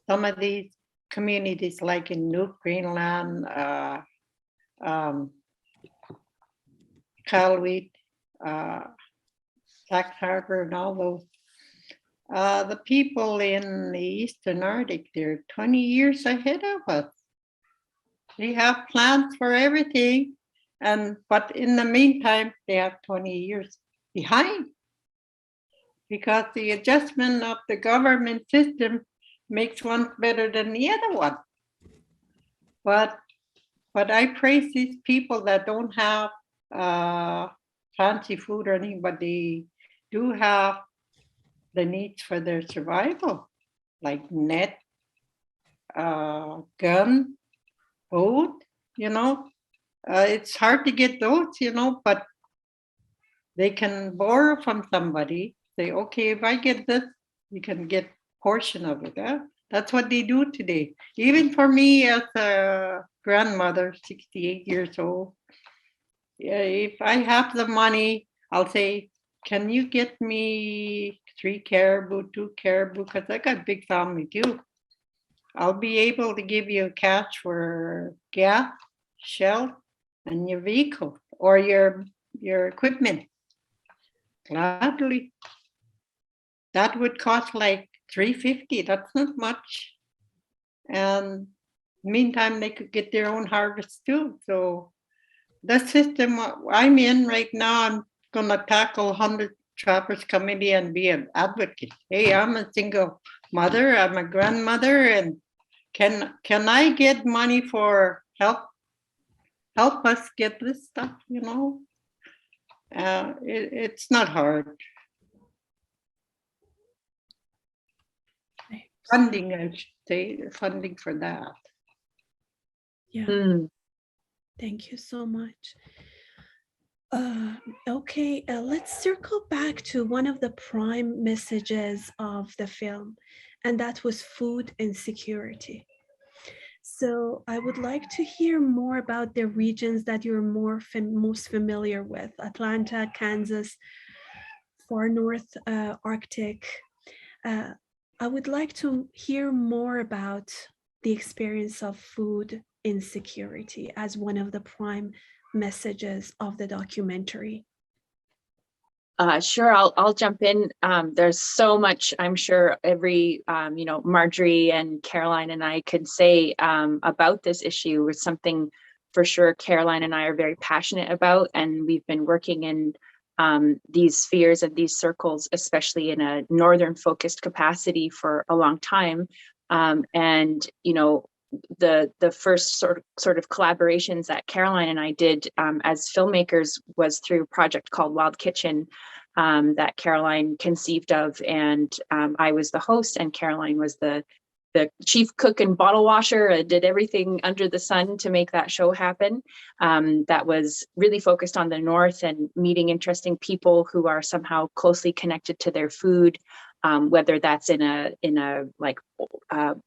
some of these communities, like in New Greenland, Iqaluit, Sax Harbor, and all those. The people in the Eastern Arctic, they're 20 years ahead of us. They have plans for everything, but in the meantime, they have 20 years behind, because the adjustment of the government system makes one better than the other one. But I praise these people that don't have fancy food or anything, but they do have the needs for their survival, like net, gun, boat, it's hard to get those, but they can borrow from somebody. Say, okay, if I get this, you can get a portion of it. That's what they do today. Even for me as a grandmother, 68 years old, if I have the money, I'll say, can you get me 3 caribou, 2 caribou? Because I got a big family too. I'll be able to give you cash for gas, shell, and your vehicle or your equipment. Gladly. That would cost like $350. That's not much. And meantime, they could get their own harvest too. So the system I'm in right now, I'm gonna tackle 100 Trappers Committee and be an advocate. Hey, I'm a single mother. I'm a grandmother, and can I get money for help us get this stuff? It's not hard. Funding, I should say, funding for that. Yeah. Thank you so much. Okay, let's circle back to one of the prime messages of the film, and that was food insecurity. So I would like to hear more about the regions that you're most familiar with: Atlanta, Kansas, far north Arctic. I would like to hear more about the experience of food insecurity as one of the prime messages of the documentary. Sure, I'll jump in. There's so much I'm sure every, Marjorie and Caroline and I could say about this issue. It's something for sure Caroline and I are very passionate about, and we've been working in these spheres and these circles, especially in a northern focused capacity for a long time. And the first sort of collaborations that Caroline and I did as filmmakers was through a project called Wild Kitchen that Caroline conceived of, and I was the host, and Caroline was the chief cook and bottle washer, did everything under the sun to make that show happen. That was really focused on the North and meeting interesting people who are somehow closely connected to their food. Whether that's in a like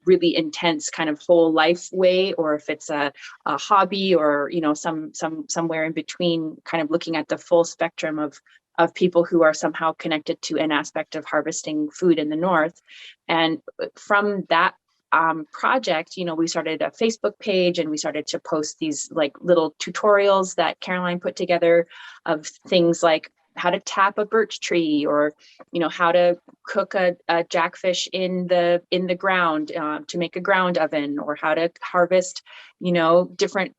really intense kind of whole life way, or if it's a hobby, or somewhere in between, kind of looking at the full spectrum of people who are somehow connected to an aspect of harvesting food in the North. And from that project, we started a Facebook page, and we started to post these like little tutorials that Caroline put together of things like how to tap a birch tree, or how to cook a jackfish in the ground to make a ground oven, or how to harvest different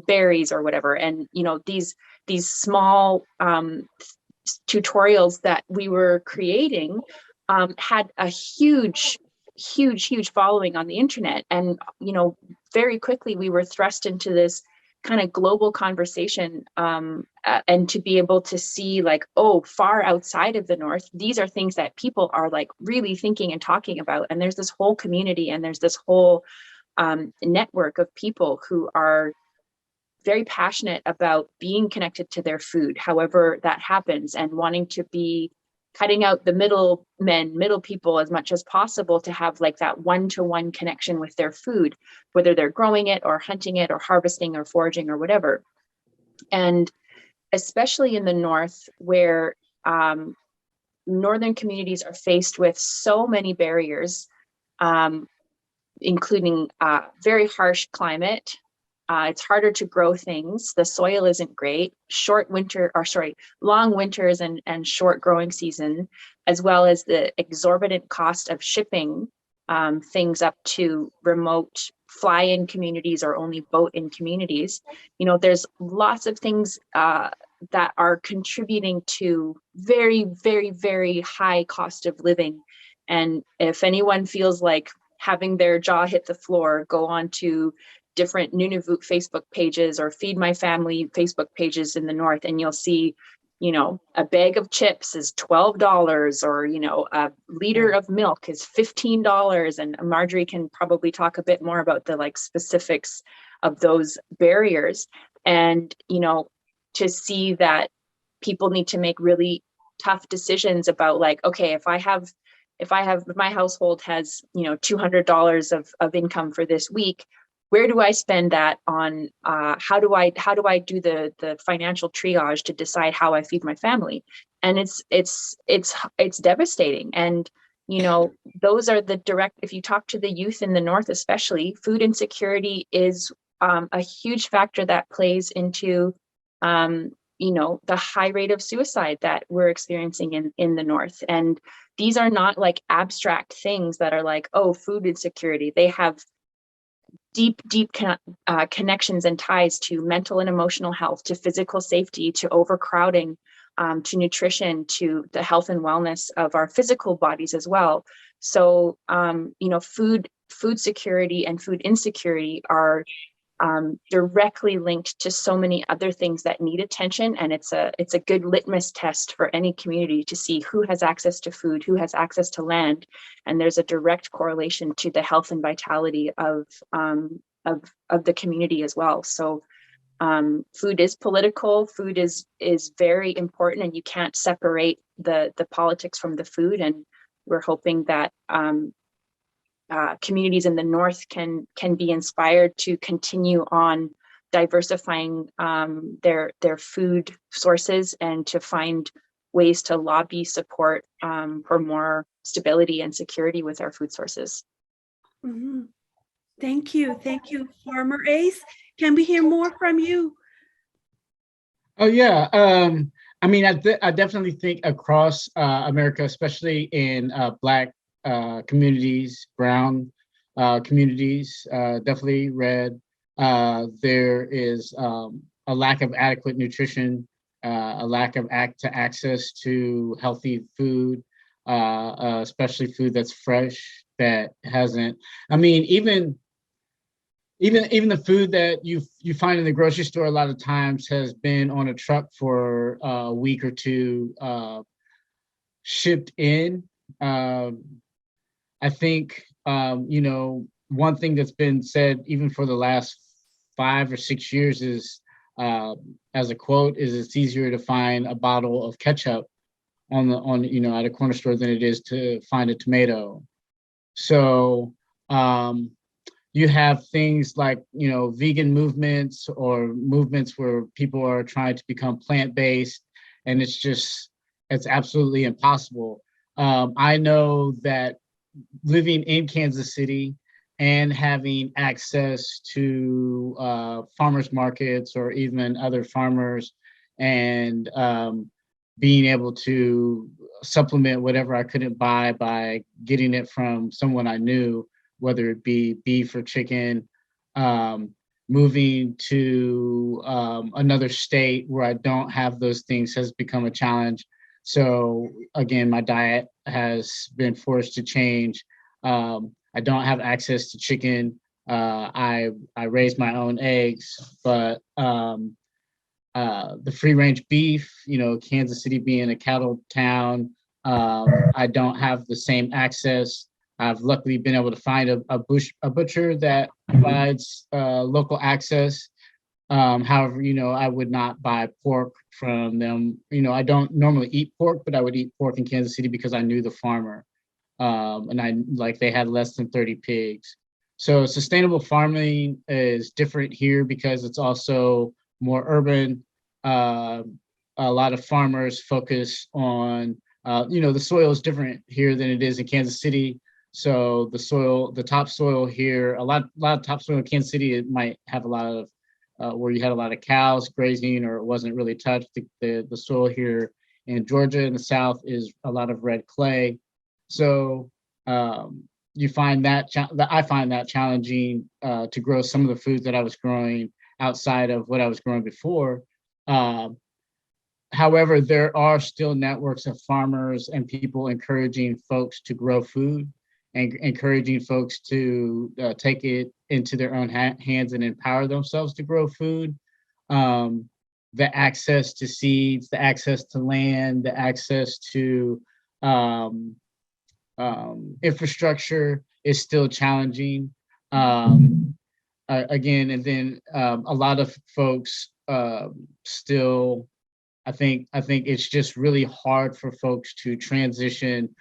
berries or whatever. And these small tutorials that we were creating had a huge following on the internet. And very quickly we were thrust into this kind of global conversation, and to be able to see like, oh, far outside of the North, these are things that people are like really thinking and talking about. And there's this whole community, and there's this whole network of people who are very passionate about being connected to their food, however that happens, and wanting to be cutting out the middle people as much as possible to have like that one-to-one connection with their food, whether they're growing it or hunting it or harvesting or foraging or whatever. And especially in the North, where northern communities are faced with so many barriers, including very harsh climate. It's harder to grow things. The soil isn't great. Long winters and short growing season, as well as the exorbitant cost of shipping things up to remote fly-in communities or only boat-in communities. There's lots of things that are contributing to very, very, very high cost of living. And if anyone feels like having their jaw hit the floor, go on to different Nunavut Facebook pages or Feed My Family Facebook pages in the North, and you'll see, a bag of chips is $12, or, a liter of milk is $15. And Marjorie can probably talk a bit more about the like specifics of those barriers. And, to see that people need to make really tough decisions about like, okay, if my household has, $200 of income for this week, where do I spend that on? How do I do the financial triage to decide how I feed my family? And it's devastating. And those are the direct. If you talk to the youth in the North, especially, food insecurity is a huge factor that plays into the high rate of suicide that we're experiencing in the North. And these are not like abstract things that are like, oh, food insecurity. They have deep connections and ties to mental and emotional health, to physical safety, to overcrowding, to nutrition, to the health and wellness of our physical bodies as well. So, food security and food insecurity are directly linked to so many other things that need attention. And it's a good litmus test for any community to see who has access to food, who has access to land. And there's a direct correlation to the health and vitality of the community as well. So food is political, food is very important, and you can't separate the politics from the food. And we're hoping that communities in the North can be inspired to continue on diversifying their food sources and to find ways to lobby support for more stability and security with our food sources. Mhm. Thank you. Thank you, Farmer Ace. Can we hear more from you? Oh yeah. I mean, I definitely think across America, especially in Black communities, Brown communities, definitely red, there is a lack of adequate nutrition, a lack of access to healthy food, especially food that's fresh, that hasn't. I mean, even the food that you find in the grocery store a lot of times has been on a truck for a week or two, shipped in. I think one thing that's been said even for the last 5 or 6 years is, as a quote, is it's easier to find a bottle of ketchup at a corner store than it is to find a tomato. So you have things like, vegan movements or movements where people are trying to become plant-based, and it's absolutely impossible. I know that living in Kansas City and having access to farmers markets or even other farmers, and being able to supplement whatever I couldn't buy by getting it from someone I knew, whether it be beef or chicken, moving to another state where I don't have those things has become a challenge. So again, my diet has been forced to change. I don't have access to chicken. I raise my own eggs, but the free range beef, Kansas City being a cattle town, I don't have the same access. I've luckily been able to find a butcher that provides local access. However, I would not buy pork from them. I don't normally eat pork, but I would eat pork in Kansas City because I knew the farmer. And they had less than 30 pigs. So sustainable farming is different here because it's also more urban. A lot of farmers focus on, the soil is different here than it is in Kansas City. So the topsoil here, a lot of topsoil in Kansas City, it might have a lot of where you had a lot of cows grazing or it wasn't really touched. The soil here in Georgia in the South is a lot of red clay. So I find that challenging to grow some of the foods that I was growing outside of what I was growing before. However, there are still networks of farmers and people encouraging folks to grow food and encouraging folks to take it into their own hands and empower themselves to grow food. The access to seeds, the access to land, the access to infrastructure is still challenging. Again, and then a lot of folks still, I think it's just really hard for folks to transition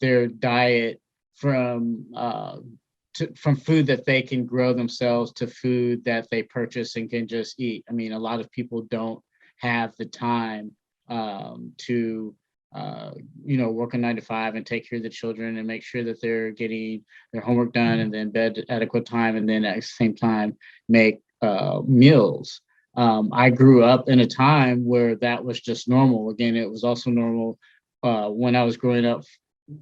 their diet from food that they can grow themselves to food that they purchase and can just eat. I mean, a lot of people don't have the time to work a 9 to 5 and take care of the children and make sure that they're getting their homework done and then bed at adequate time, and then at the same time make meals. I grew up in a time where that was just normal. Again, it was also normal when I was growing up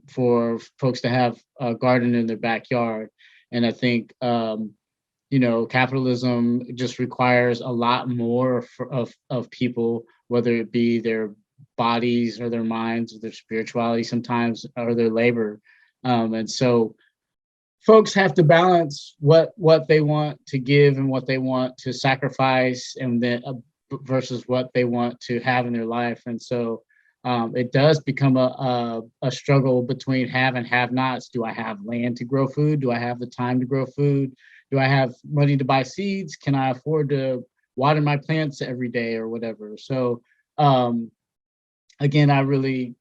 for folks to have a garden in their backyard. And I think, capitalism just requires a lot more of people, whether it be their bodies or their minds or their spirituality sometimes, or their labor. And so folks have to balance what they want to give and what they want to sacrifice, and then versus what they want to have in their life. And so it does become a struggle between have and have nots. Do I have land to grow food? Do I have the time to grow food? Do I have money to buy seeds? Can I afford to water my plants every day or whatever? So again, I really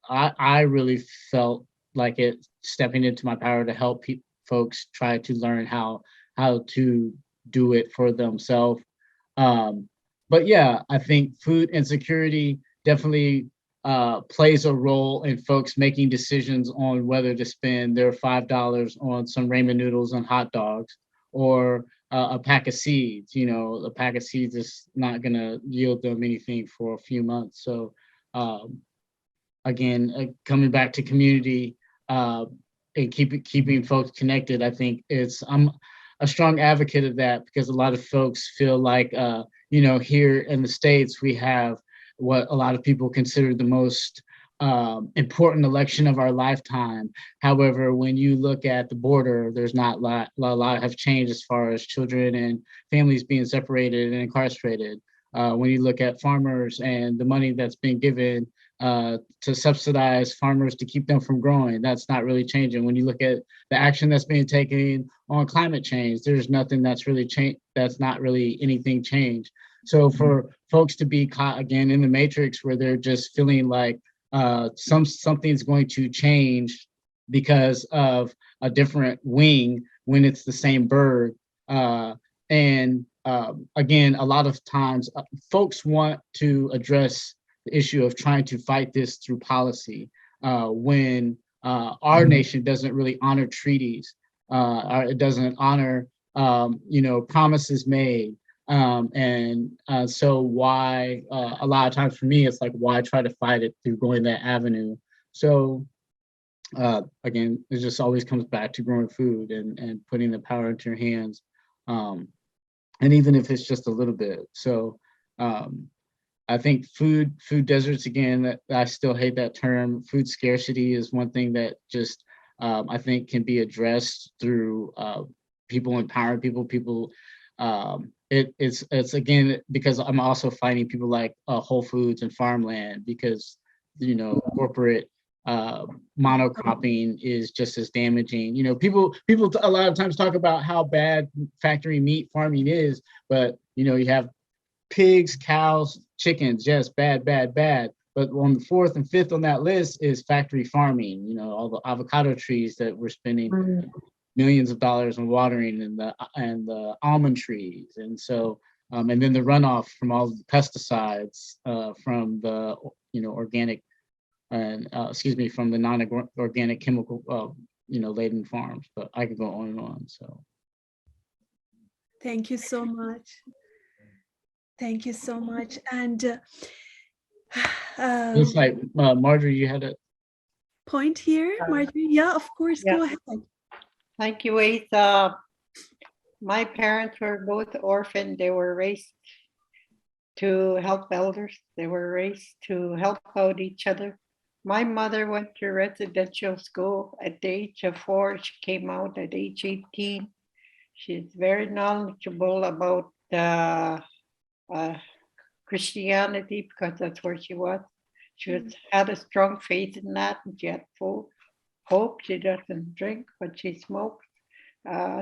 felt like it stepping into my power to help folks try to learn how to do it for themselves. But yeah, I think food insecurity definitely plays a role in folks making decisions on whether to spend their $5 on some ramen noodles and hot dogs, or a pack of seeds. You know, a pack of seeds is not going to yield them anything for a few months. So again, coming back to community and keeping folks connected, I think I'm a strong advocate of that, because a lot of folks feel like, you know, here in the States, we have what a lot of people consider the most important election of our lifetime. However, when you look at the border, there's not a lot have changed as far as children and families being separated and incarcerated. When you look at farmers and the money that's being given to subsidize farmers to keep them from growing, that's not really changing. When you look at the action that's being taken on climate change, there's nothing that's really changed. That's not really anything changed. So for folks to be caught again in the matrix, where they're just feeling like something's going to change because of a different wing when it's the same bird, and again, a lot of times folks want to address the issue of trying to fight this through policy, when our nation doesn't really honor treaties, or it doesn't honor you know, promises made. So why a lot of times for me, it's like, why try to fight it through going that avenue? So again, it just always comes back to growing food and putting the power into your hands, and even if it's just a little bit. So I think food deserts, again, I still hate that term. Food scarcity is one thing that just I think can be addressed through people empowering people. It's again, because I'm also fighting people like Whole Foods and farmland, because, you know, corporate monocropping is just as damaging. You know, people a lot of times talk about how bad factory meat farming is, but you know, you have pigs, cows, chickens, yes, bad. But on the 4th and 5th on that list is factory farming. You know, all the avocado trees that we're spending millions of dollars on watering, and the almond trees, and so and then the runoff from all the pesticides from the, you know, organic and from the non-organic chemical you know, laden farms. But I could go on and on. So Thank you so much. Thank you so much. And it's like Marjorie, you had a point here, Marjorie? Yeah, of course. Yeah. Go ahead. Thank you, Ace. My parents were both orphaned. They were raised to help elders. They were raised to help out each other. My mother went to residential school at the age of 4. She came out at age 18. She's very knowledgeable about Christianity, because that's where she was. She had a strong faith in that, and she had full hope. She doesn't drink, but she smokes.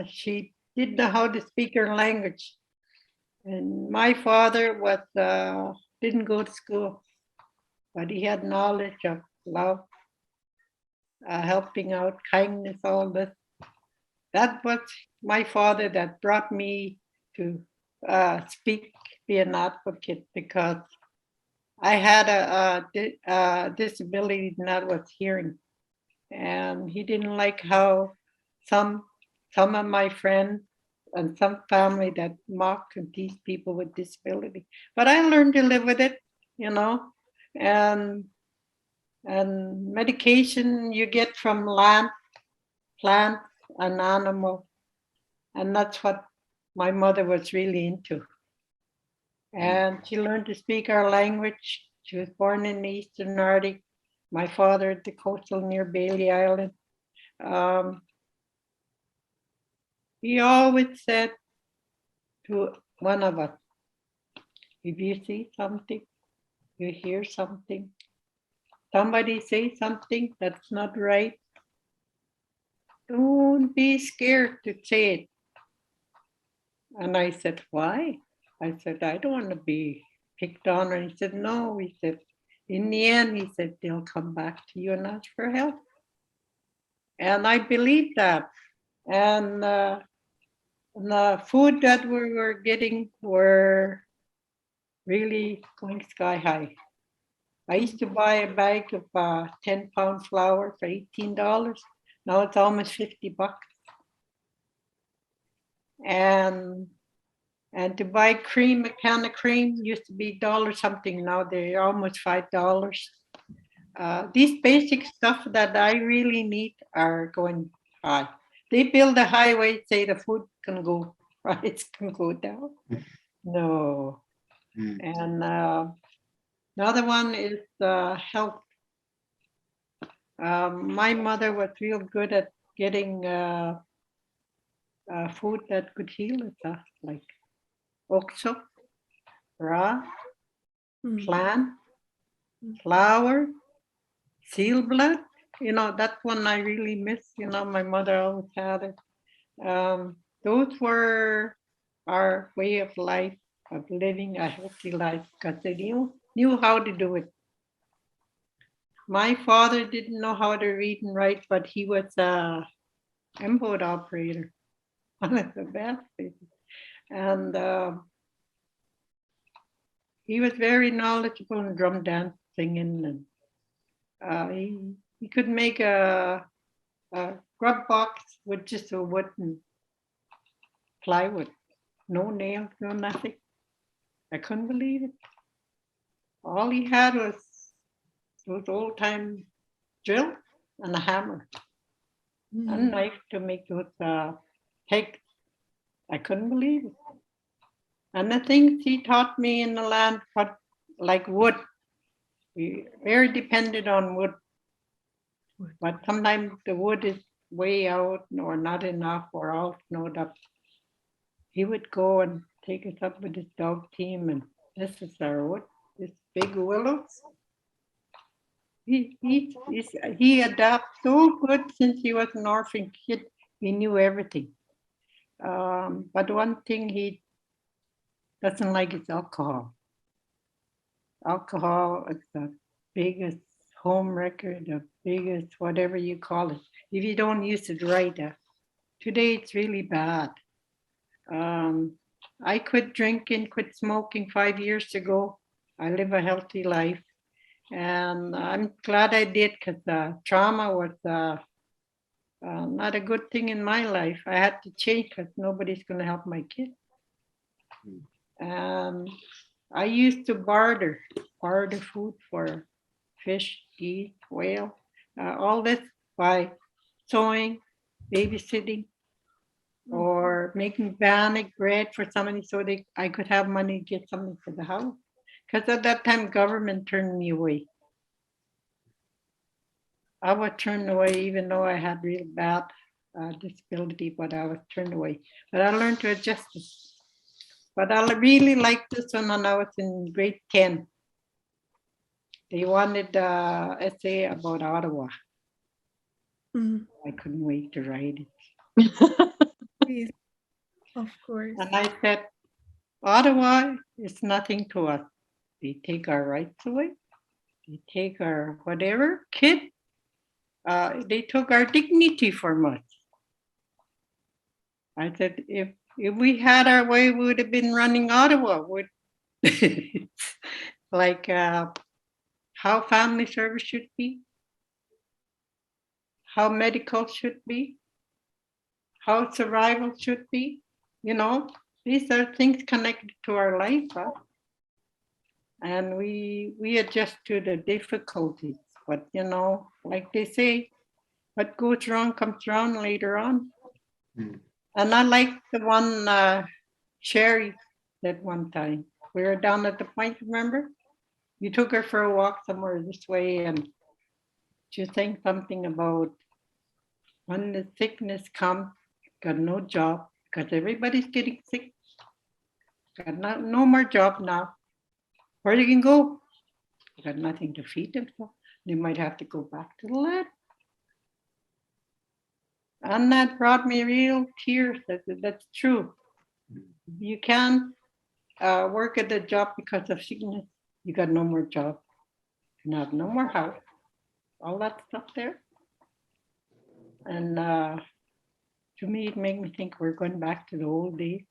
She didn't know how to speak her language. And my father was didn't go to school, but he had knowledge of love, helping out, kindness, all this. That was my father that brought me to speak, be an advocate, because I had a disability, and that was hearing. And he didn't like how some of my friends and some family that mock and tease people with disability. But I learned to live with it, you know, and medication you get from land, plant, and animal. And that's what my mother was really into. And she learned to speak our language. She was born in the Eastern Arctic. My father at the coastal near Bailey Island. He always said to one of us, if you see something, you hear something, somebody say something that's not right, don't be scared to say it. And I said, why? I said, I don't want to be picked on. And he said, no. He said, in the end, he said, they'll come back to you and ask for help. And I believe that. And the food that we were getting were really going sky high. I used to buy a bag of 10-pound flour for $18. Now it's almost $50. And to buy cream, a can of cream used to be $1 something. Now they're almost $5. These basic stuff that I really need are going high. They build a highway, say the food can go, price can go down. No. And another one is health. My mother was real good at getting food that could heal us, like oxo, raw, plant, flour, seal blood. You know, that one I really miss. You know, my mother always had it. Those were our way of life, of living a healthy life, because they knew how to do it. My father didn't know how to read and write, but he was a import operator, one of the best. And he was very knowledgeable in drum dance, singing, and he could make a grub box with just a wooden plywood, no nails, no nothing. I couldn't believe it. All he had was those old time drill and a hammer, and a knife to make those pegs. I couldn't believe it. And the things he taught me in the land, like wood, we very dependent on wood. But sometimes the wood is way out or not enough or all snowed up. He would go and take us up with his dog team, and this is our wood, this big willows. He adapted so good since he was an orphan kid. He knew everything. But one thing he doesn't like is alcohol. Alcohol is the biggest home wrecker, the biggest whatever you call it. If you don't use it right, today it's really bad. I quit drinking, quit smoking 5 years ago. I live a healthy life. And I'm glad I did, because trauma was not a good thing in my life. I had to change because nobody's going to help my kid. I used to barter food for fish, geese, whale, all this by sewing, babysitting, or making bannock bread for somebody so I could have money to get something for the house. Because at that time, government turned me away. I was turned away even though I had real bad disability, but I was turned away. But I learned to adjust it. But I really liked this one when I was in grade 10. They wanted an essay about Ottawa. I couldn't wait to write it. Of course. And I said, Ottawa is nothing to us. They take our rights away. They take our whatever. Kid, they took our dignity from us. I said, if we had our way, we would have been running Ottawa. Like how family service should be, how medical should be, how survival should be. You know, these are things connected to our life. And we adjust to the difficulties. But, you know, like they say, what goes wrong comes around later on. And I like the one Sherry said one time. We were down at the point, remember? You took her for a walk somewhere this way, and she was saying something about when the sickness comes, got no job, because everybody's getting sick. Got no more job now. Where you can go? You got nothing to feed them, so they might have to go back to the lab. And that brought me real tears. That's true. You can't work at the job because of sickness. You got no more job. You have no more house. All that stuff there. And to me, it made me think we're going back to the old days.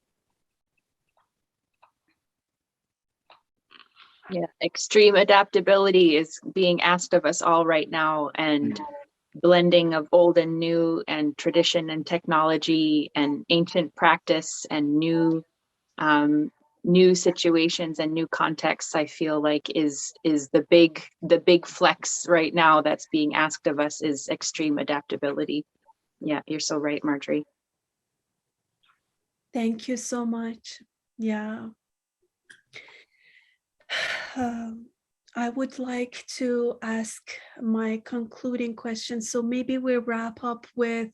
Yeah, extreme adaptability is being asked of us all right now, and blending of old and new, and tradition and technology, and ancient practice, and new situations and new contexts. I feel like is the big flex right now that's being asked of us is extreme adaptability. Yeah, you're so right, Marjorie. Thank you so much. Yeah. I would like to ask my concluding question. So maybe we wrap up with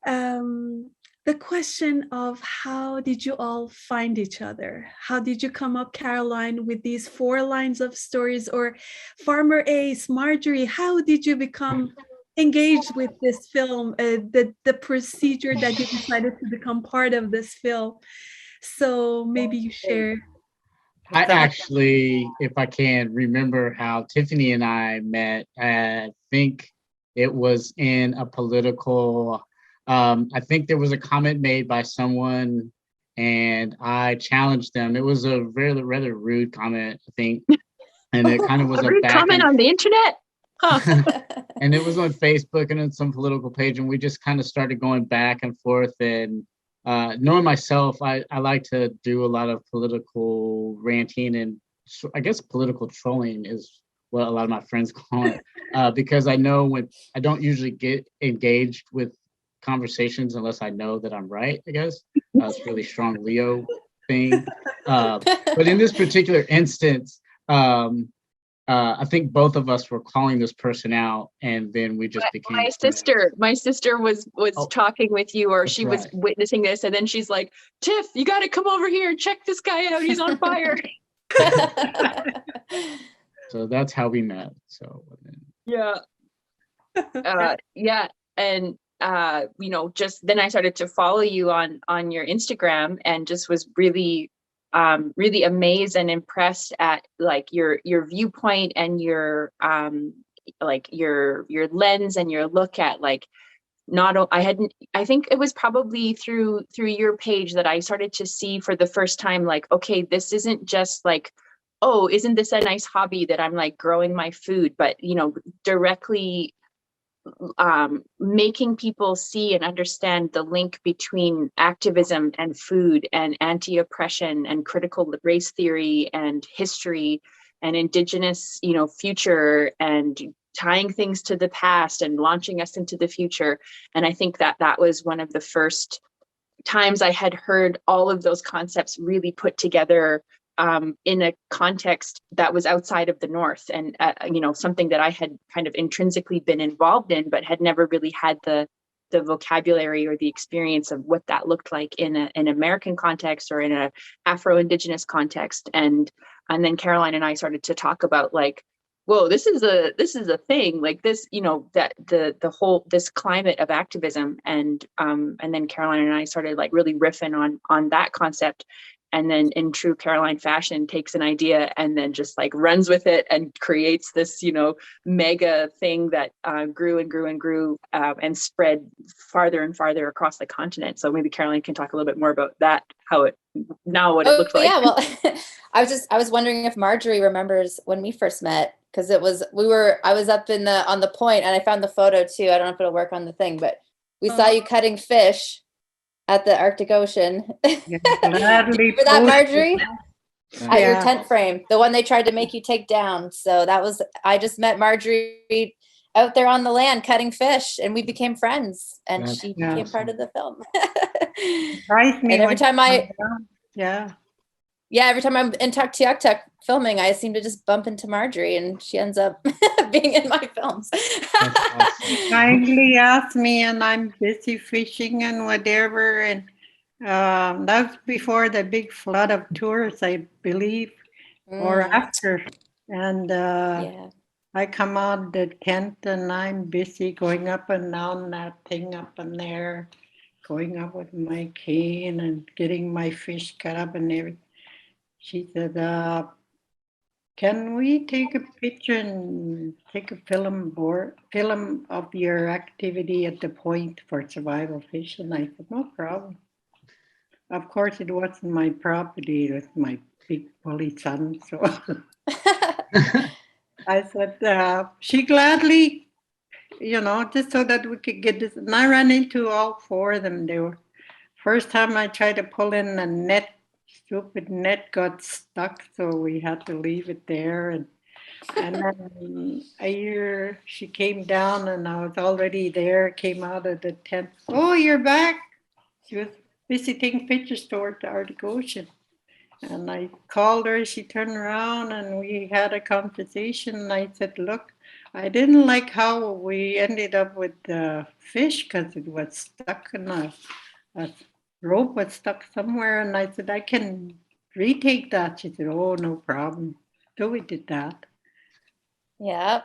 the question of how did you all find each other? How did you come up, Caroline, with these 4 lines of stories? Or Farmer Ace, Marjorie, how did you become engaged with this film, the procedure that you decided to become part of this film? So maybe you share. I actually, if I can, remember how Tiffany and I met. I think it was in a political, I think there was a comment made by someone and I challenged them. It was a rather rude comment, I think. And it kind of was a rude comment on the internet. Huh. And it was on Facebook and on some political page. And we just kind of started going back and forth. And knowing myself, I like to do a lot of political ranting, and I guess political trolling is what a lot of my friends call it, because I know when I don't usually get engaged with conversations unless I know that I'm right, I guess. It's a really strong Leo thing. But in this particular instance, I think both of us were calling this person out, and then we just became my sister was talking with you, or she was right. witnessing this, and then she's like, Tiff, you got to come over here and check this guy out, he's on fire. So that's how we met. So yeah. Yeah, and you know, just then I started to follow you on your Instagram, and just was really really amazed and impressed at like your viewpoint and your like your lens and your look at like I think it was probably through your page that I started to see for the first time, like, okay, this isn't just like, oh, isn't this a nice hobby that I'm like growing my food, but you know, directly making people see and understand the link between activism and food and anti-oppression and critical race theory and history and indigenous, you know, future, and tying things to the past and launching us into the future. And I think that was one of the first times I had heard all of those concepts really put together in a context that was outside of the North, and you know, something that I had kind of intrinsically been involved in, but had never really had the vocabulary or the experience of what that looked like in an American context or in a Afro-Indigenous context. And then Caroline and I started to talk about like, whoa, this is a thing, like this, you know, that the whole this climate of activism, and then Caroline and I started like really riffing on that concept. And then in true Caroline fashion, takes an idea and then just like runs with it and creates this, you know, mega thing that grew and grew and grew and spread farther and farther across the continent. So maybe Caroline can talk a little bit more about that, what it looked like. Yeah, well, I was wondering if Marjorie remembers when we first met, because I was up on the point, and I found the photo too. I don't know if it'll work on the thing, but we saw you cutting fish at the Arctic Ocean. Yeah, Remember that, Marjorie? Yeah. At your tent frame, the one they tried to make you take down. So I just met Marjorie out there on the land cutting fish, and we became friends, and she became part of the film. And every time every time I'm in Tuktoyaktuk filming, I seem to just bump into Marjorie, and she ends up being in my films. Awesome. Kindly ask me, and I'm busy fishing and whatever. And that was before the big flood of tourists, I believe, or after. And I come out the tent, and I'm busy going up and down that thing up in there, going up with my cane and getting my fish cut up and everything. She said, can we take a picture and take a film of your activity at the point for survival fish? And I said, no problem. Of course, it wasn't my property, it was my big bully son. So I said, she gladly, just so that we could get this. And I ran into all four of them. They were, first time I tried to pull in a net, stupid net got stuck, so we had to leave it there. And then a year she came down and I was already there, came out of the tent. Oh, you're back. She was visiting pictures toward the Arctic Ocean. And I called her, she turned around and we had a conversation. And I said, look, I didn't like how we ended up with the fish because it was stuck in a rope was stuck somewhere. And I said, I can retake that. She said, oh, no problem. So we did that. Yeah.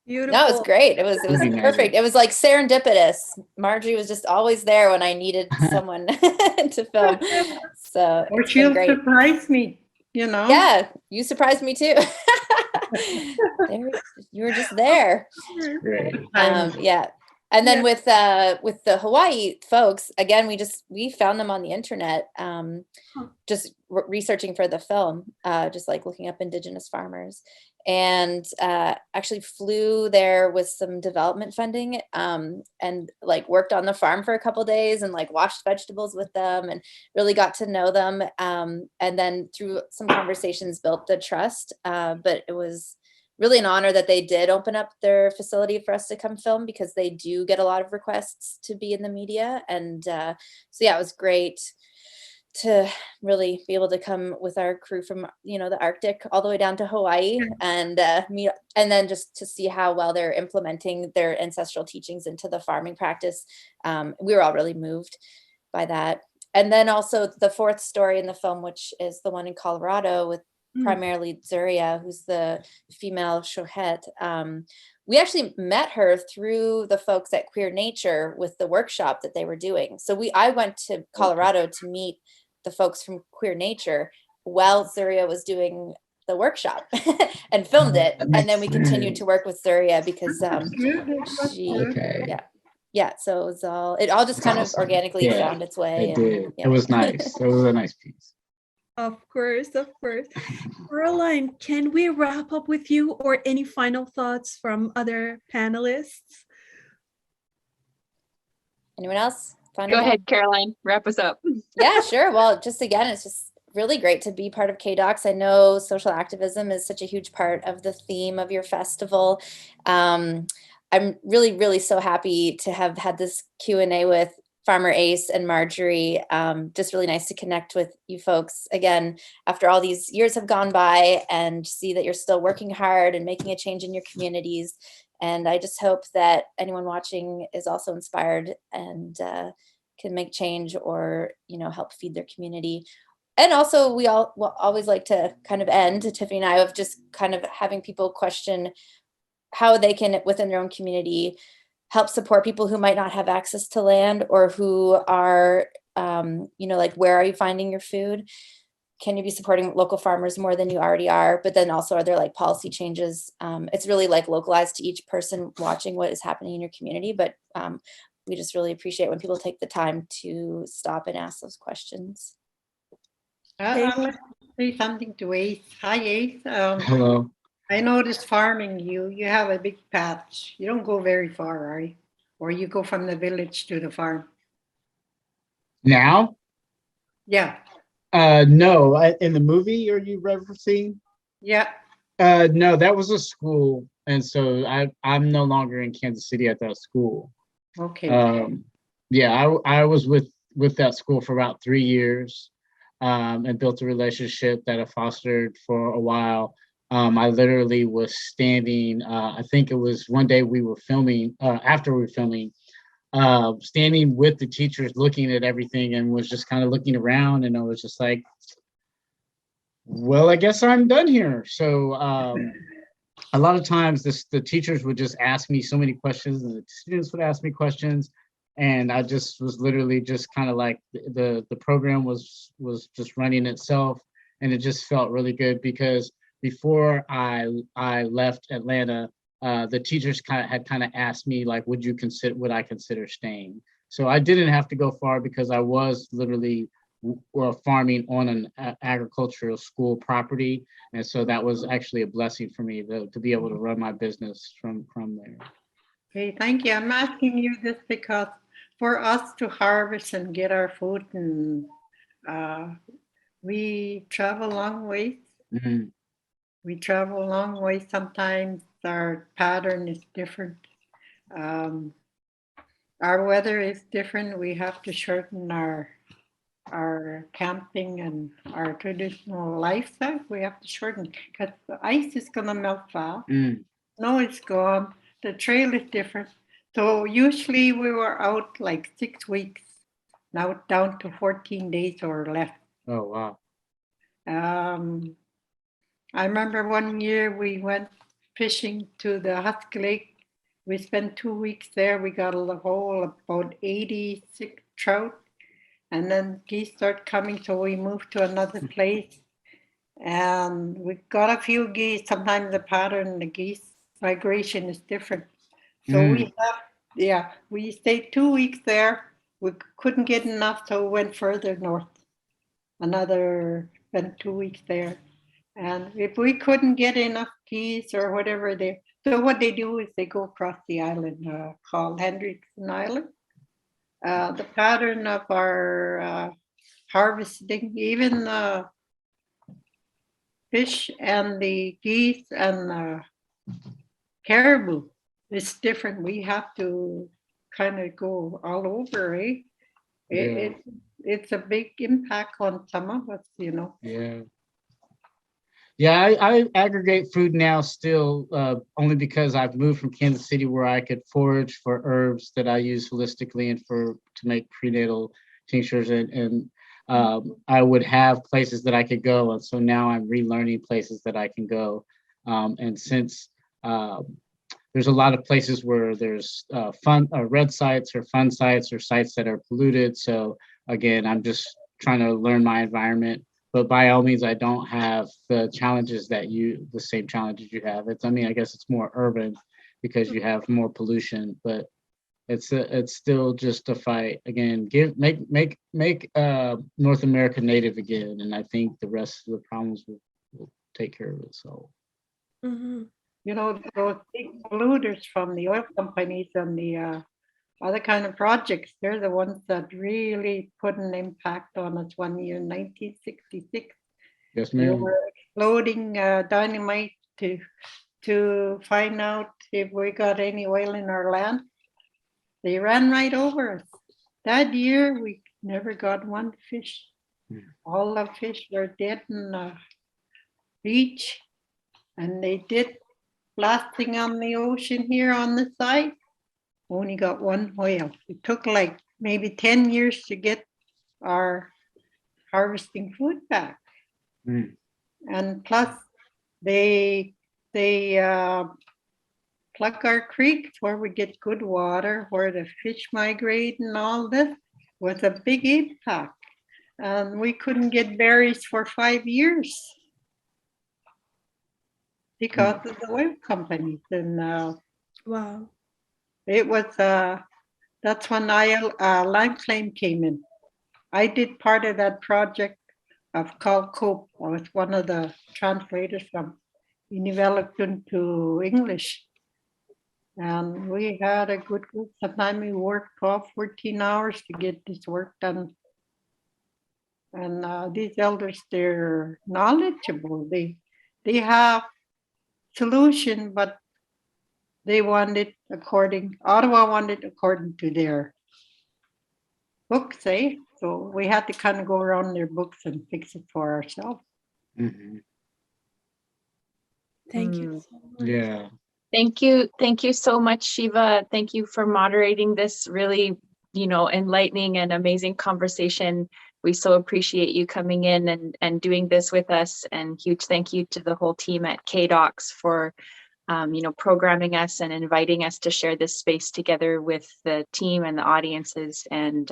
Beautiful. No, it was great. It was Pretty nice. perfect. It was like serendipitous. Marjorie was just always there when I needed someone to film. So Or it's been she'll great. surprise me, Yeah, you surprised me too. You were just there. Great. Yeah. And then with the Hawaii folks, again, we found them on the internet, just researching for the film, just like looking up indigenous farmers, and actually flew there with some development funding, and like worked on the farm for a couple of days and like washed vegetables with them and really got to know them. And then through some conversations built the trust. But it was really an honor that they did open up their facility for us to come film, because they do get a lot of requests to be in the media. And so yeah, it was great to really be able to come with our crew from, the Arctic all the way down to Hawaii and meet, and then just to see how well they're implementing their ancestral teachings into the farming practice. We were all really moved by that. And then also the fourth story in the film, which is the one in Colorado with primarily Zuria, who's the female Shohet. We actually met her through the folks at Queer Nature with the workshop that they were doing. So I went to Colorado to meet the folks from Queer Nature while Zuria was doing the workshop and filmed it. And then we continued to work with Zuria because yeah. So it all just kind of organically found its way. It did. It was nice. It was a nice piece. Of course. Caroline, can we wrap up with you, or any final thoughts from other panelists? Anyone else? Go ahead, Caroline, wrap us up. Yeah, sure. Well, just again, it's just really great to be part of KDocs. I know social activism is such a huge part of the theme of your festival. I'm really, really so happy to have had this Q&A with Farmer Ace and Marjorie. Just really nice to connect with you folks again after all these years have gone by, and see that you're still working hard and making a change in your communities. And I just hope that anyone watching is also inspired and can make change or, help feed their community. And also we always like to kind of end, Tiffany and I, of just kind of having people question how they can, within their own community, help support people who might not have access to land, or who are, like, where are you finding your food? Can you be supporting local farmers more than you already are? But then also, are there like policy changes? It's really like localized to each person watching what is happening in your community. But we just really appreciate when people take the time to stop and ask those questions. I'd like to say something to Ace. Hi, Ace. Hello. I noticed farming, you have a big patch. You don't go very far, right? Or you go from the village to the farm? Now? Yeah. No, in the movie, are you referencing? Yeah. No, that was a school. And so I'm no longer in Kansas City at that school. Okay. Yeah, I was with that school for about 3 years, and built a relationship that I fostered for a while. I literally was standing, I think it was one day we were filming, after we were filming, standing with the teachers looking at everything, and was just kind of looking around, and I was just like, well, I guess I'm done here. So a lot of times the teachers would just ask me so many questions, and the students would ask me questions, and I just was literally just kind of like the program was just running itself, and it just felt really good because before I left Atlanta, the teachers had asked me, like, would I consider staying? So I didn't have to go far because I was literally farming on an agricultural school property. And so that was actually a blessing for me to be able to run my business from there. Okay, thank you. I'm asking you this because for us to harvest and get our food, and we travel long ways. Mhm. We travel a long way. Sometimes our pattern is different. Our weather is different. We have to shorten our camping and our traditional lifestyle. We have to shorten because the ice is gonna melt fast. Snow is gone. The trail is different. So usually we were out like 6 weeks. Now down to 14 days or less. Oh, wow. I remember one year we went fishing to the Husky Lake. We spent 2 weeks there. We got a whole about 86 trout. And then geese start coming, so we moved to another place. And we got a few geese. Sometimes the pattern, the geese migration is different. So we stayed 2 weeks there. We couldn't get enough, so we went further north. Spent 2 weeks there. And if we couldn't get enough geese or whatever, what they do is they go across the island called Hendrickson Island. The pattern of our harvesting, even the fish and the geese and the caribou, is different. We have to kind of go all over, eh? It's a big impact on some of us, you know. Yeah, I aggregate food now still only because I've moved from Kansas City, where I could forage for herbs that I use holistically and to make prenatal tinctures, and I would have places that I could go, and so now I'm relearning places that I can go, and since there's a lot of places where there's red sites or fun sites or sites that are polluted, so again, I'm just trying to learn my environment. But by all means, I don't have the same challenges you have. I guess it's more urban because you have more pollution, but it's still just a fight. Again, make North America native again, and I think the rest of the problems will take care of itself. Mm-hmm. You know, those big polluters from the oil companies and the other kind of projects, they're the ones that really put an impact on us. One year, 1966, yes, they ma'am. were exploding dynamite to find out if we got any oil in our land. They ran right over us. That year, we never got one fish. All the fish were dead in the beach, and they did blasting on the ocean here on the side. Only got one whale. It took like maybe 10 years to get our harvesting food back. And plus they plug our creeks where we get good water, where the fish migrate, and all this was a big impact. And we couldn't get berries for 5 years because of the oil companies. And Wow. it was that's when lime flame came in. I did part of that project of called COPE. I was one of the translators from developed into English. And we had a good group. Sometimes we worked 12, 14 hours to get this work done. And these elders, they're knowledgeable. They have solution, but they want it Ottawa wanted according to their books, eh? So we had to kind of go around their books and fix it for ourselves. Thank you so much. Yeah. Thank you so much, Shiva. Thank you for moderating this really, enlightening and amazing conversation. We so appreciate you coming in and doing this with us. And huge thank you to the whole team at KDocs for programming us and inviting us to share this space together with the team and the audiences. And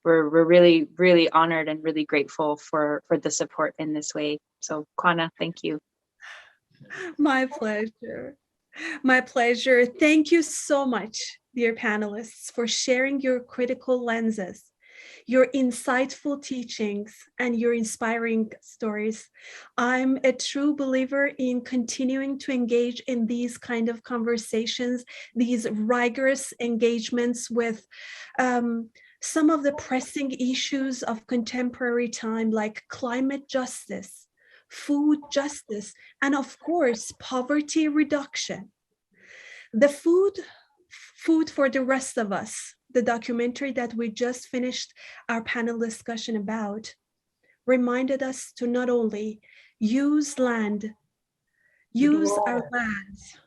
we're really, really honored and really grateful for the support in this way. So Kwana, thank you. My pleasure. My pleasure. Thank you so much, dear panelists, for sharing your critical lenses, your insightful teachings, and your inspiring stories. I'm a true believer in continuing to engage in these kind of conversations, these rigorous engagements with some of the pressing issues of contemporary time, like climate justice, food justice, and of course, poverty reduction. The Food for the Rest of Us, the documentary that we just finished our panel discussion about, reminded us to not only use our lands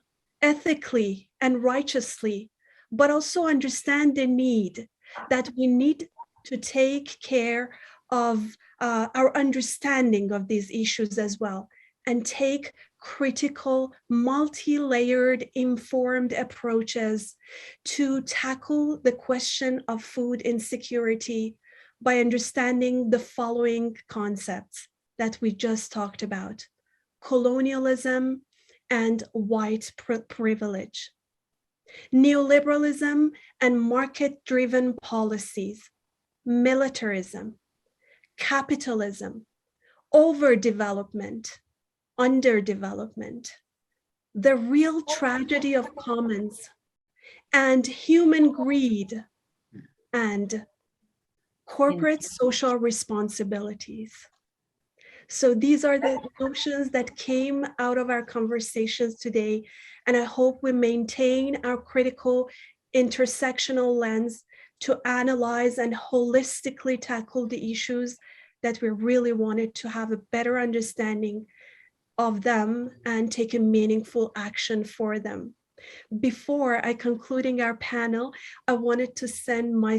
ethically and righteously, but also understand the need that we need to take care of our understanding of these issues as well, and take critical, multi-layered, informed approaches to tackle the question of food insecurity by understanding the following concepts that we just talked about: colonialism and white privilege, neoliberalism and market-driven policies, militarism, capitalism, overdevelopment, underdevelopment, the real tragedy of commons, and human greed, and corporate social responsibilities. So these are the notions that came out of our conversations today, and I hope we maintain our critical intersectional lens to analyze and holistically tackle the issues that we really wanted to have a better understanding of them and take a meaningful action for them. Before I concluding our panel, I wanted to send my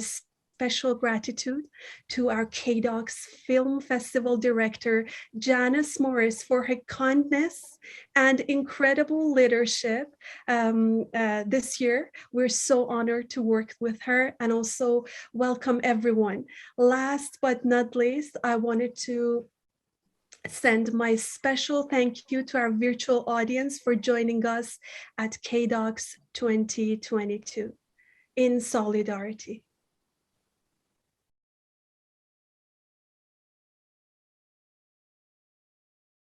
special gratitude to our KDocs Film Festival director, Janice Maurice, for her kindness and incredible leadership this year. We're so honored to work with her and also welcome everyone. Last but not least, I wanted to send my special thank you to our virtual audience for joining us at KDocs 2022 in solidarity.